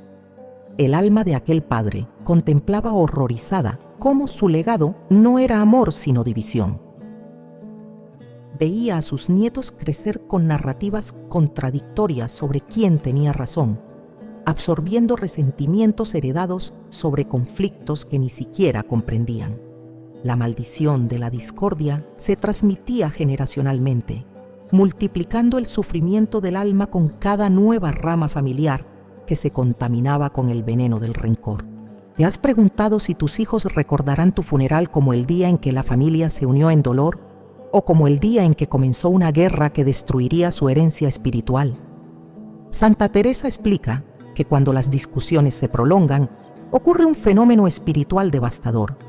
A: El alma de aquel padre contemplaba horrorizada cómo su legado no era amor sino división. Veía a sus nietos crecer con narrativas contradictorias sobre quién tenía razón, absorbiendo resentimientos heredados sobre conflictos que ni siquiera comprendían. La maldición de la discordia se transmitía generacionalmente, multiplicando el sufrimiento del alma con cada nueva rama familiar que se contaminaba con el veneno del rencor. ¿Te has preguntado si tus hijos recordarán tu funeral como el día en que la familia se unió en dolor o como el día en que comenzó una guerra que destruiría su herencia espiritual? Santa Teresa explica que cuando las discusiones se prolongan, ocurre un fenómeno espiritual devastador.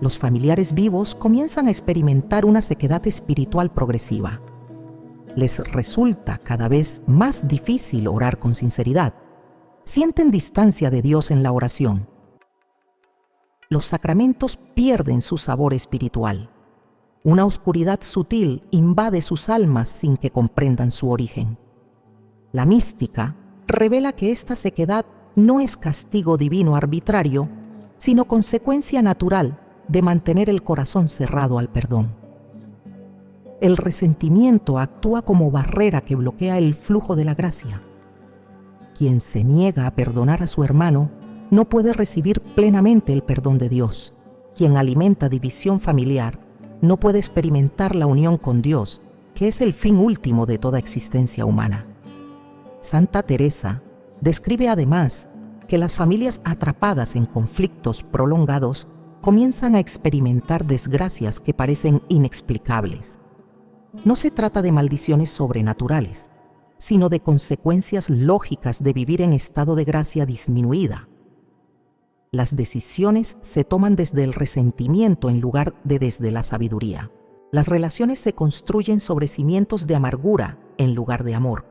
A: Los familiares vivos comienzan a experimentar una sequedad espiritual progresiva. Les resulta cada vez más difícil orar con sinceridad. Sienten distancia de Dios en la oración. Los sacramentos pierden su sabor espiritual. Una oscuridad sutil invade sus almas sin que comprendan su origen. La mística revela que esta sequedad no es castigo divino arbitrario, sino consecuencia natural de mantener el corazón cerrado al perdón. El resentimiento actúa como barrera que bloquea el flujo de la gracia. Quien se niega a perdonar a su hermano no puede recibir plenamente el perdón de Dios. Quien alimenta división familiar no puede experimentar la unión con Dios, que es el fin último de toda existencia humana. Santa Teresa describe además que las familias atrapadas en conflictos prolongados comienzan a experimentar desgracias que parecen inexplicables. No se trata de maldiciones sobrenaturales, sino de consecuencias lógicas de vivir en estado de gracia disminuida. Las decisiones se toman desde el resentimiento en lugar de desde la sabiduría. Las relaciones se construyen sobre cimientos de amargura en lugar de amor.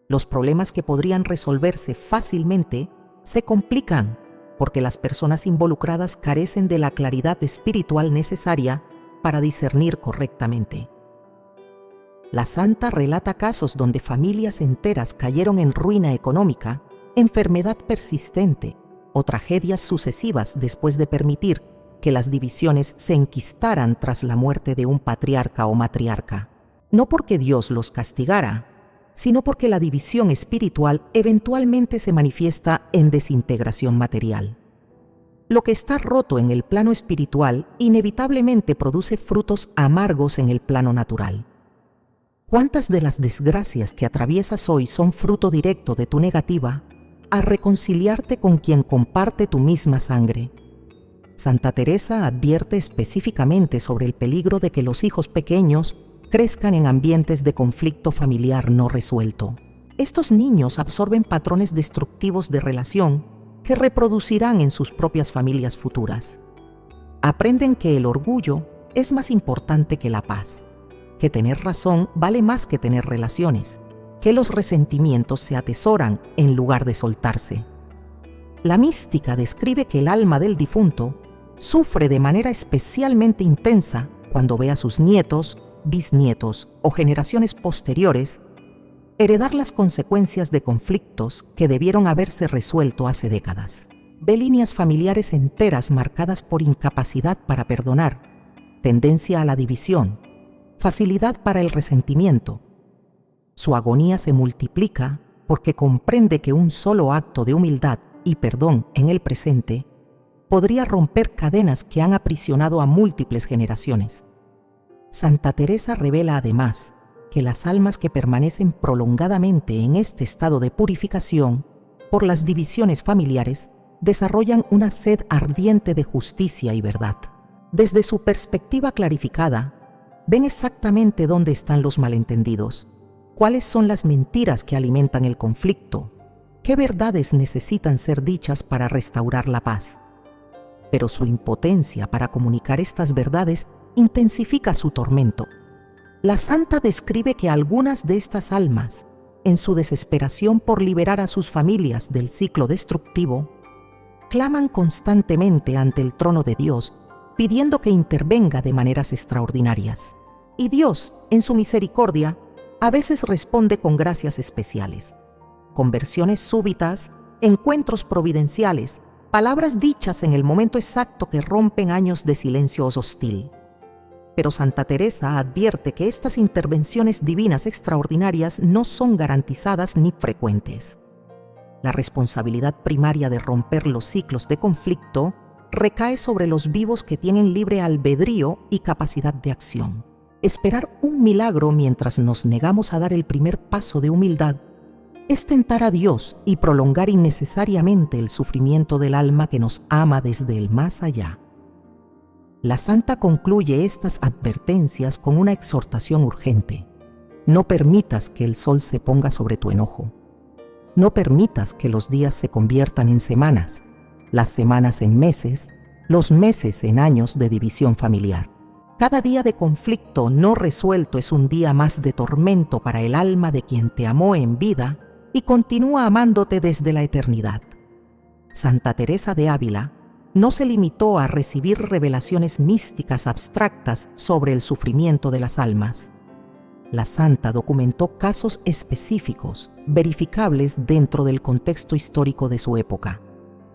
A: Los problemas que podrían resolverse fácilmente se complican porque las personas involucradas carecen de la claridad espiritual necesaria para discernir correctamente. La santa relata casos donde familias enteras cayeron en ruina económica, enfermedad persistente o tragedias sucesivas después de permitir que las divisiones se enquistaran tras la muerte de un patriarca o matriarca. No porque Dios los castigara, sino porque la división espiritual eventualmente se manifiesta en desintegración material. Lo que está roto en el plano espiritual inevitablemente produce frutos amargos en el plano natural. ¿Cuántas de las desgracias que atraviesas hoy son fruto directo de tu negativa a reconciliarte con quien comparte tu misma sangre? Santa Teresa advierte específicamente sobre el peligro de que los hijos pequeños crezcan en ambientes de conflicto familiar no resuelto. Estos niños absorben patrones destructivos de relación que reproducirán en sus propias familias futuras. Aprenden que el orgullo es más importante que la paz, que tener razón vale más que tener relaciones, que los resentimientos se atesoran en lugar de soltarse. La mística describe que el alma del difunto sufre de manera especialmente intensa cuando ve a sus nietos, bisnietos o generaciones posteriores heredar las consecuencias de conflictos que debieron haberse resuelto hace décadas. Ve líneas familiares enteras marcadas por incapacidad para perdonar, tendencia a la división, facilidad para el resentimiento. Su agonía se multiplica porque comprende que un solo acto de humildad y perdón en el presente podría romper cadenas que han aprisionado a múltiples generaciones. Santa Teresa revela además que las almas que permanecen prolongadamente en este estado de purificación por las divisiones familiares desarrollan una sed ardiente de justicia y verdad. Desde su perspectiva clarificada, ven exactamente dónde están los malentendidos, cuáles son las mentiras que alimentan el conflicto, qué verdades necesitan ser dichas para restaurar la paz. Pero su impotencia para comunicar estas verdades intensifica su tormento. La santa describe que algunas de estas almas, en su desesperación por liberar a sus familias del ciclo destructivo, claman constantemente ante el trono de Dios, pidiendo que intervenga de maneras extraordinarias. Y Dios, en su misericordia, a veces responde con gracias especiales. Conversiones súbitas, encuentros providenciales, palabras dichas en el momento exacto que rompen años de silencio hostil. Pero Santa Teresa advierte que estas intervenciones divinas extraordinarias no son garantizadas ni frecuentes. La responsabilidad primaria de romper los ciclos de conflicto recae sobre los vivos que tienen libre albedrío y capacidad de acción. Esperar un milagro mientras nos negamos a dar el primer paso de humildad es tentar a Dios y prolongar innecesariamente el sufrimiento del alma que nos ama desde el más allá. La santa concluye estas advertencias con una exhortación urgente. No permitas que el sol se ponga sobre tu enojo. No permitas que los días se conviertan en semanas, las semanas en meses, los meses en años de división familiar. Cada día de conflicto no resuelto es un día más de tormento para el alma de quien te amó en vida y continúa amándote desde la eternidad. Santa Teresa de Ávila no se limitó a recibir revelaciones místicas abstractas sobre el sufrimiento de las almas. La santa documentó casos específicos, verificables dentro del contexto histórico de su época,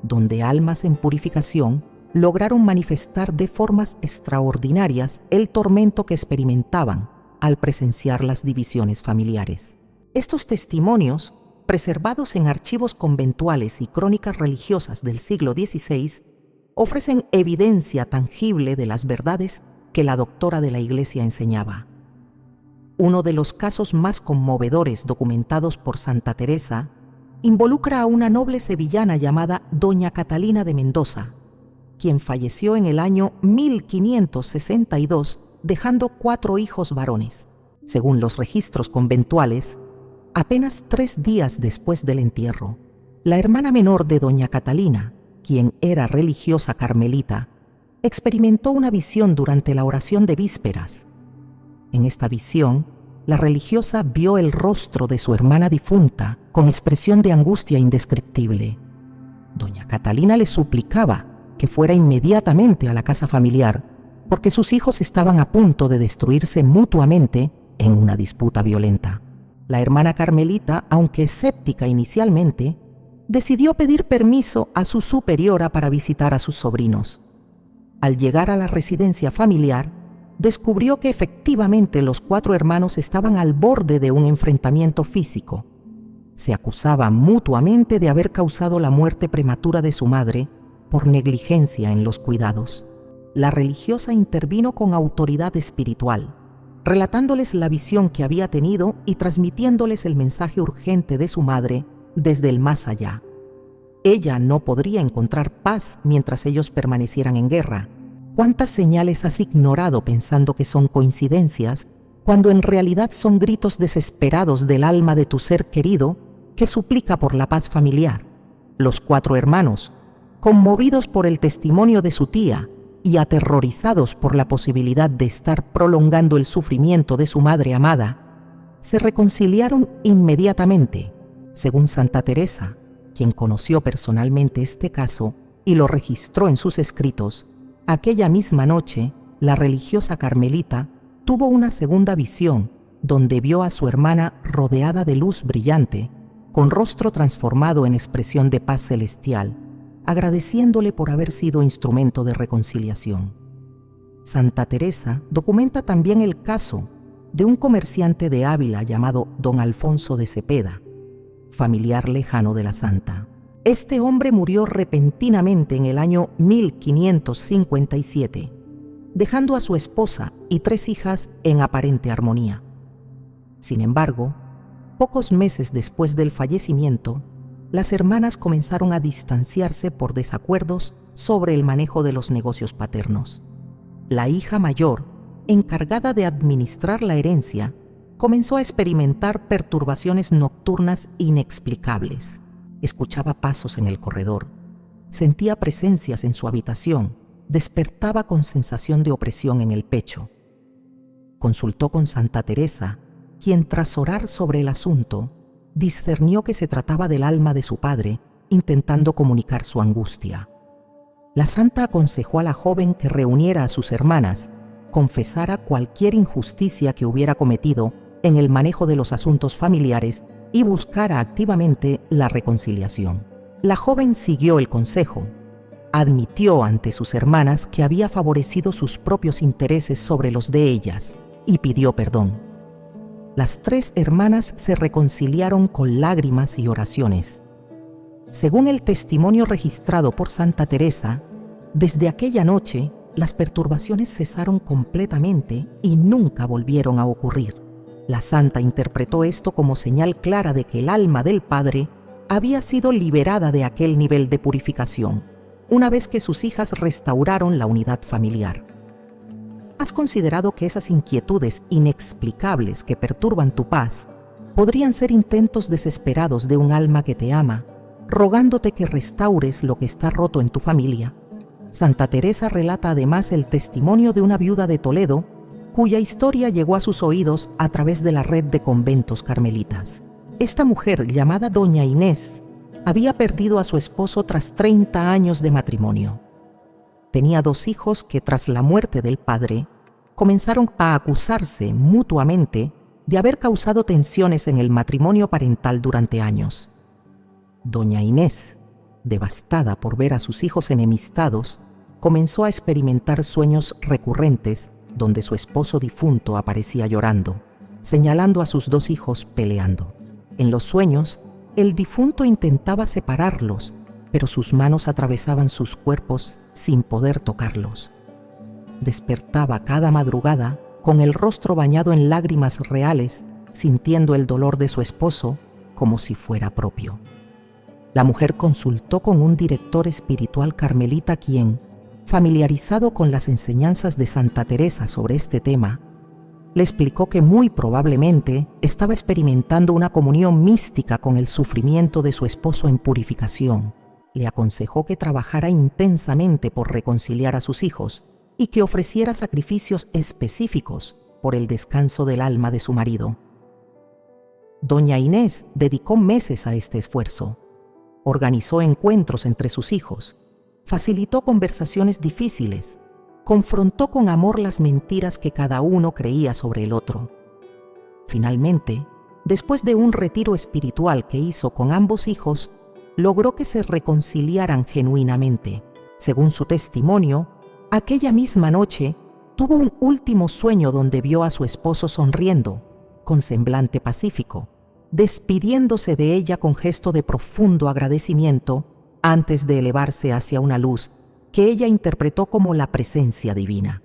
A: donde almas en purificación lograron manifestar de formas extraordinarias el tormento que experimentaban al presenciar las divisiones familiares. Estos testimonios, preservados en archivos conventuales y crónicas religiosas del siglo XVI, ofrecen evidencia tangible de las verdades que la doctora de la Iglesia enseñaba. Uno de los casos más conmovedores documentados por Santa Teresa involucra a una noble sevillana llamada Doña Catalina de Mendoza, quien falleció en el año 1562 dejando 4 hijos varones. Según los registros conventuales, apenas 3 días después del entierro, la hermana menor de Doña Catalina, quien era religiosa carmelita, experimentó una visión durante la oración de vísperas. En esta visión, la religiosa vio el rostro de su hermana difunta con expresión de angustia indescriptible. Doña Catalina le suplicaba que fuera inmediatamente a la casa familiar, porque sus hijos estaban a punto de destruirse mutuamente en una disputa violenta. La hermana carmelita, aunque escéptica inicialmente, decidió pedir permiso a su superiora para visitar a sus sobrinos. Al llegar a la residencia familiar, descubrió que efectivamente los 4 hermanos estaban al borde de un enfrentamiento físico. Se acusaban mutuamente de haber causado la muerte prematura de su madre por negligencia en los cuidados. La religiosa intervino con autoridad espiritual, relatándoles la visión que había tenido y transmitiéndoles el mensaje urgente de su madre desde el más allá. Ella no podría encontrar paz mientras ellos permanecieran en guerra. ¿Cuántas señales has ignorado pensando que son coincidencias, cuando en realidad son gritos desesperados del alma de tu ser querido que suplica por la paz familiar? Los 4 hermanos, conmovidos por el testimonio de su tía y aterrorizados por la posibilidad de estar prolongando el sufrimiento de su madre amada, se reconciliaron inmediatamente. Según Santa Teresa, quien conoció personalmente este caso y lo registró en sus escritos, aquella misma noche, la religiosa carmelita tuvo una segunda visión donde vio a su hermana rodeada de luz brillante, con rostro transformado en expresión de paz celestial, agradeciéndole por haber sido instrumento de reconciliación. Santa Teresa documenta también el caso de un comerciante de Ávila llamado don Alfonso de Cepeda, familiar lejano de la santa. Este hombre murió repentinamente en el año 1557, dejando a su esposa y 3 hijas en aparente armonía. Sin embargo, pocos meses después del fallecimiento, las hermanas comenzaron a distanciarse por desacuerdos sobre el manejo de los negocios paternos. La hija mayor, encargada de administrar la herencia, comenzó a experimentar perturbaciones nocturnas inexplicables. Escuchaba pasos en el corredor, sentía presencias en su habitación, despertaba con sensación de opresión en el pecho. Consultó con Santa Teresa, quien tras orar sobre el asunto, discernió que se trataba del alma de su padre, intentando comunicar su angustia. La santa aconsejó a la joven que reuniera a sus hermanas, confesara cualquier injusticia que hubiera cometido en el manejo de los asuntos familiares y buscara activamente la reconciliación. La joven siguió el consejo, admitió ante sus hermanas que había favorecido sus propios intereses sobre los de ellas y pidió perdón. Las 3 hermanas se reconciliaron con lágrimas y oraciones. Según el testimonio registrado por Santa Teresa, desde aquella noche las perturbaciones cesaron completamente y nunca volvieron a ocurrir. La santa interpretó esto como señal clara de que el alma del padre había sido liberada de aquel nivel de purificación, una vez que sus hijas restauraron la unidad familiar. ¿Has considerado que esas inquietudes inexplicables que perturban tu paz podrían ser intentos desesperados de un alma que te ama, rogándote que restaures lo que está roto en tu familia? Santa Teresa relata además el testimonio de una viuda de Toledo, cuya historia llegó a sus oídos a través de la red de conventos carmelitas. Esta mujer, llamada Doña Inés, había perdido a su esposo tras 30 años de matrimonio. Tenía 2 hijos que tras la muerte del padre comenzaron a acusarse mutuamente de haber causado tensiones en el matrimonio parental durante años. Doña Inés, devastada por ver a sus hijos enemistados, comenzó a experimentar sueños recurrentes donde su esposo difunto aparecía llorando, señalando a sus 2 hijos peleando. En los sueños, el difunto intentaba separarlos, pero sus manos atravesaban sus cuerpos sin poder tocarlos. Despertaba cada madrugada con el rostro bañado en lágrimas reales, sintiendo el dolor de su esposo como si fuera propio. La mujer consultó con un director espiritual carmelita quien, familiarizado con las enseñanzas de Santa Teresa sobre este tema, le explicó que muy probablemente estaba experimentando una comunión mística con el sufrimiento de su esposo en purificación. Le aconsejó que trabajara intensamente por reconciliar a sus hijos y que ofreciera sacrificios específicos por el descanso del alma de su marido. Doña Inés dedicó meses a este esfuerzo. Organizó encuentros entre sus hijos, facilitó conversaciones difíciles, confrontó con amor las mentiras que cada uno creía sobre el otro. Finalmente, después de un retiro espiritual que hizo con ambos hijos, logró que se reconciliaran genuinamente. Según su testimonio, aquella misma noche tuvo un último sueño donde vio a su esposo sonriendo, con semblante pacífico, despidiéndose de ella con gesto de profundo agradecimiento antes de elevarse hacia una luz que ella interpretó como la presencia divina.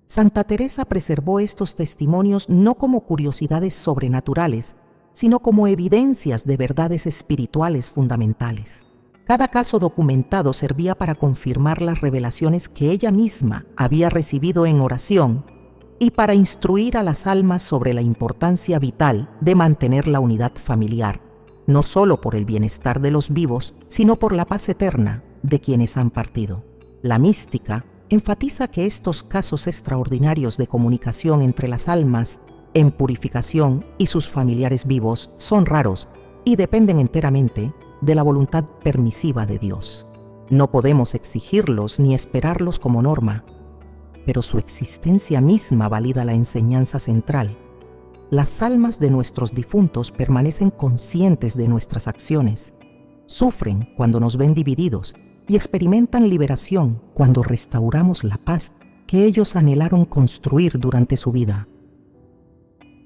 A: Santa Teresa preservó estos testimonios no como curiosidades sobrenaturales, sino como evidencias de verdades espirituales fundamentales. Cada caso documentado servía para confirmar las revelaciones que ella misma había recibido en oración y para instruir a las almas sobre la importancia vital de mantener la unidad familiar, no solo por el bienestar de los vivos, sino por la paz eterna de quienes han partido. La mística enfatiza que estos casos extraordinarios de comunicación entre las almas en purificación y sus familiares vivos son raros y dependen enteramente de la voluntad permisiva de Dios. No podemos exigirlos ni esperarlos como norma, pero su existencia misma valida la enseñanza central. Las almas de nuestros difuntos permanecen conscientes de nuestras acciones, sufren cuando nos ven divididos y experimentan liberación cuando restauramos la paz que ellos anhelaron construir durante su vida.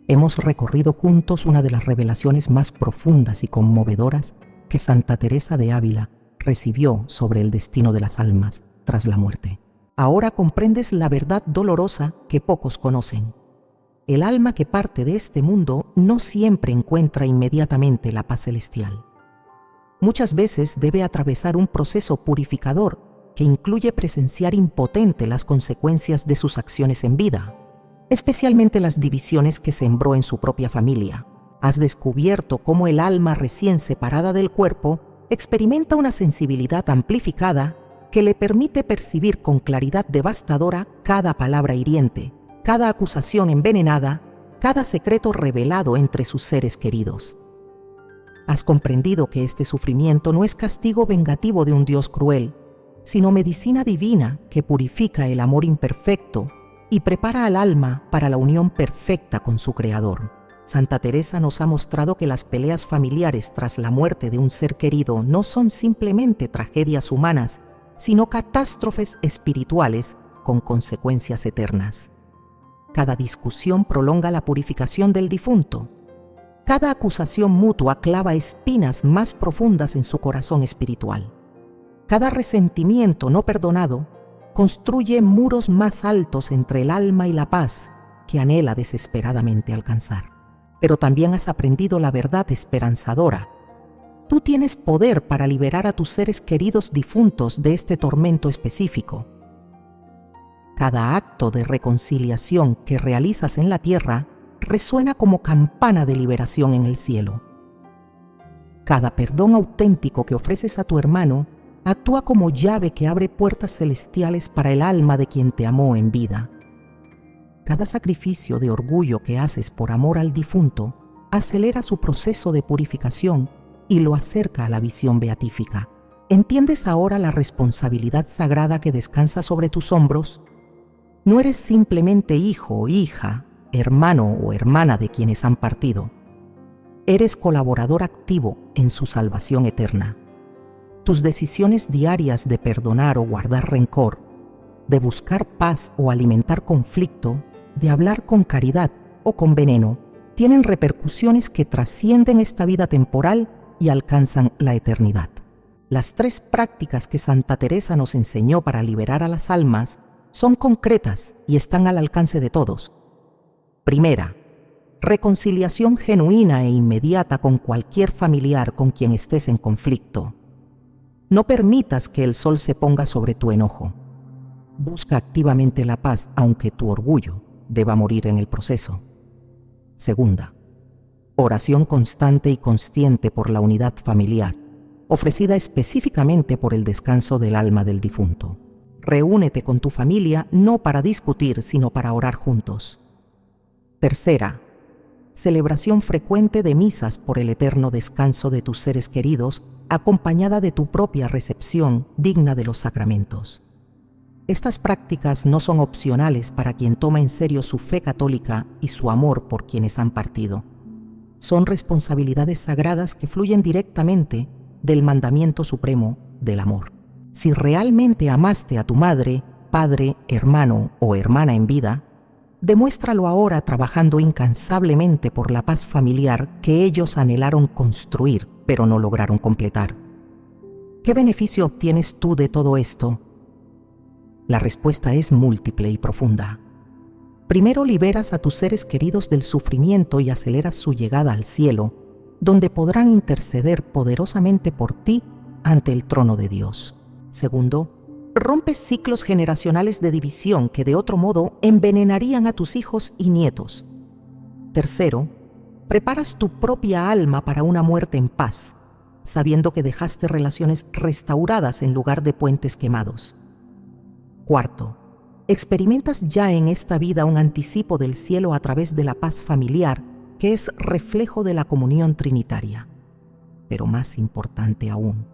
A: Hemos recorrido juntos una de las revelaciones más profundas y conmovedoras que Santa Teresa de Ávila recibió sobre el destino de las almas tras la muerte. Ahora comprendes la verdad dolorosa que pocos conocen. El alma que parte de este mundo no siempre encuentra inmediatamente la paz celestial. Muchas veces debe atravesar un proceso purificador que incluye presenciar impotente las consecuencias de sus acciones en vida, especialmente las divisiones que sembró en su propia familia. Has descubierto cómo el alma recién separada del cuerpo experimenta una sensibilidad amplificada que le permite percibir con claridad devastadora cada palabra hiriente, cada acusación envenenada, cada secreto revelado entre sus seres queridos. Has comprendido que este sufrimiento no es castigo vengativo de un Dios cruel, sino medicina divina que purifica el amor imperfecto y prepara al alma para la unión perfecta con su Creador. Santa Teresa nos ha mostrado que las peleas familiares tras la muerte de un ser querido no son simplemente tragedias humanas, sino catástrofes espirituales con consecuencias eternas. Cada discusión prolonga la purificación del difunto. Cada acusación mutua clava espinas más profundas en su corazón espiritual. Cada resentimiento no perdonado construye muros más altos entre el alma y la paz que anhela desesperadamente alcanzar. Pero también has aprendido la verdad esperanzadora. Tú tienes poder para liberar a tus seres queridos difuntos de este tormento específico. Cada acto de reconciliación que realizas en la tierra resuena como campana de liberación en el cielo. Cada perdón auténtico que ofreces a tu hermano actúa como llave que abre puertas celestiales para el alma de quien te amó en vida. Cada sacrificio de orgullo que haces por amor al difunto acelera su proceso de purificación y lo acerca a la visión beatífica. ¿Entiendes ahora la responsabilidad sagrada que descansa sobre tus hombros? No eres simplemente hijo o hija, hermano o hermana de quienes han partido. Eres colaborador activo en su salvación eterna. Tus decisiones diarias de perdonar o guardar rencor, de buscar paz o alimentar conflicto, de hablar con caridad o con veneno, tienen repercusiones que trascienden esta vida temporal y alcanzan la eternidad. Las 3 prácticas que Santa Teresa nos enseñó para liberar a las almas son concretas y están al alcance de todos. Primera, reconciliación genuina e inmediata con cualquier familiar con quien estés en conflicto. No permitas que el sol se ponga sobre tu enojo. Busca activamente la paz, aunque tu orgullo deba morir en el proceso. Segunda, oración constante y consciente por la unidad familiar, ofrecida específicamente por el descanso del alma del difunto. Reúnete con tu familia no para discutir, sino para orar juntos. Tercera, celebración frecuente de misas por el eterno descanso de tus seres queridos, acompañada de tu propia recepción digna de los sacramentos. Estas prácticas no son opcionales para quien toma en serio su fe católica y su amor por quienes han partido. Son responsabilidades sagradas que fluyen directamente del mandamiento supremo del amor. Si realmente amaste a tu madre, padre, hermano o hermana en vida, demuéstralo ahora trabajando incansablemente por la paz familiar que ellos anhelaron construir, pero no lograron completar. ¿Qué beneficio obtienes tú de todo esto? La respuesta es múltiple y profunda. Primero, liberas a tus seres queridos del sufrimiento y aceleras su llegada al cielo, donde podrán interceder poderosamente por ti ante el trono de Dios. Segundo, rompes ciclos generacionales de división que de otro modo envenenarían a tus hijos y nietos. Tercero, preparas tu propia alma para una muerte en paz, sabiendo que dejaste relaciones restauradas en lugar de puentes quemados. Cuarto, experimentas ya en esta vida un anticipo del cielo a través de la paz familiar, que es reflejo de la comunión trinitaria. Pero más importante aún,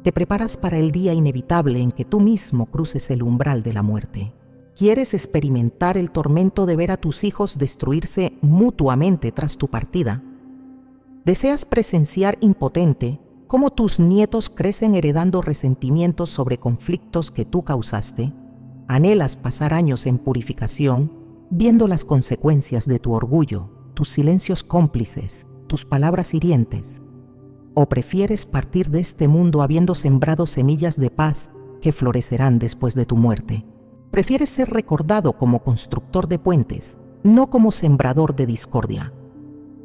A: te preparas para el día inevitable en que tú mismo cruces el umbral de la muerte. ¿Quieres experimentar el tormento de ver a tus hijos destruirse mutuamente tras tu partida? ¿Deseas presenciar impotente cómo tus nietos crecen heredando resentimientos sobre conflictos que tú causaste? ¿Anhelas pasar años en purificación, viendo las consecuencias de tu orgullo, tus silencios cómplices, tus palabras hirientes? ¿O prefieres partir de este mundo habiendo sembrado semillas de paz que florecerán después de tu muerte? ¿Prefieres ser recordado como constructor de puentes, no como sembrador de discordia?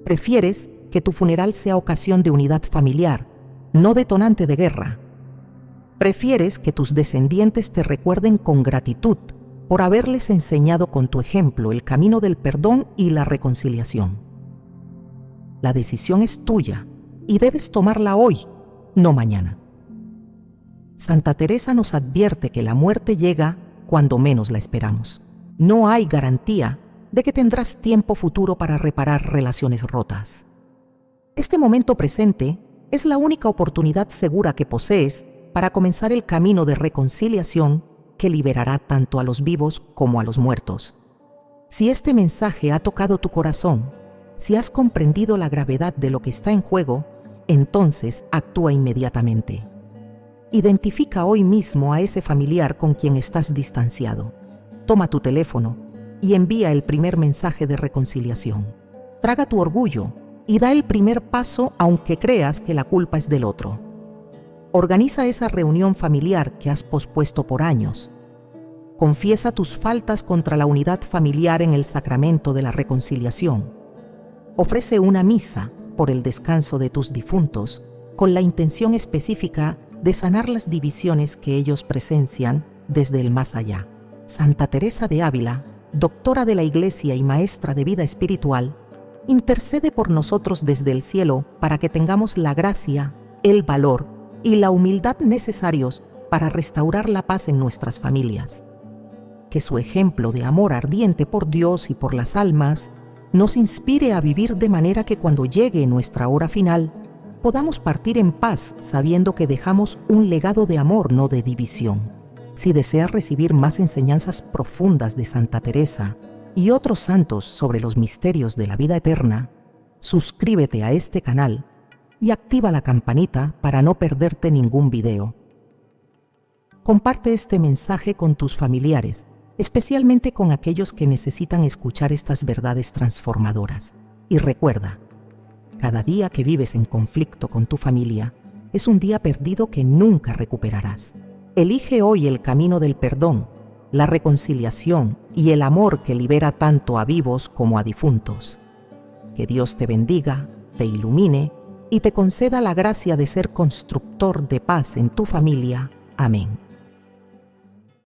A: ¿Prefieres que tu funeral sea ocasión de unidad familiar, no detonante de guerra? ¿Prefieres que tus descendientes te recuerden con gratitud por haberles enseñado con tu ejemplo el camino del perdón y la reconciliación? La decisión es tuya y debes tomarla hoy, no mañana. Santa Teresa nos advierte que la muerte llega cuando menos la esperamos. No hay garantía de que tendrás tiempo futuro para reparar relaciones rotas. Este momento presente es la única oportunidad segura que posees para comenzar el camino de reconciliación que liberará tanto a los vivos como a los muertos. Si este mensaje ha tocado tu corazón, si has comprendido la gravedad de lo que está en juego, entonces actúa inmediatamente. Identifica hoy mismo a ese familiar con quien estás distanciado. Toma tu teléfono y envía el primer mensaje de reconciliación. Traga tu orgullo y da el primer paso aunque creas que la culpa es del otro. Organiza esa reunión familiar que has pospuesto por años. Confiesa tus faltas contra la unidad familiar en el sacramento de la reconciliación. Ofrece una misa por el descanso de tus difuntos con la intención específica de sanar las divisiones que ellos presencian desde el más allá. Santa Teresa de Ávila, doctora de la Iglesia y maestra de vida espiritual, intercede por nosotros desde el cielo para que tengamos la gracia, el valor y la humildad necesarios para restaurar la paz en nuestras familias. Que su ejemplo de amor ardiente por Dios y por las almas nos inspire a vivir de manera que cuando llegue nuestra hora final, podamos partir en paz sabiendo que dejamos un legado de amor, no de división. Si deseas recibir más enseñanzas profundas de Santa Teresa y otros santos sobre los misterios de la vida eterna, suscríbete a este canal y activa la campanita para no perderte ningún video. Comparte este mensaje con tus familiares, especialmente con aquellos que necesitan escuchar estas verdades transformadoras. Y recuerda, cada día que vives en conflicto con tu familia es un día perdido que nunca recuperarás. Elige hoy el camino del perdón, la reconciliación y el amor que libera tanto a vivos como a difuntos. Que Dios te bendiga, te ilumine y te conceda la gracia de ser constructor de paz en tu familia. Amén.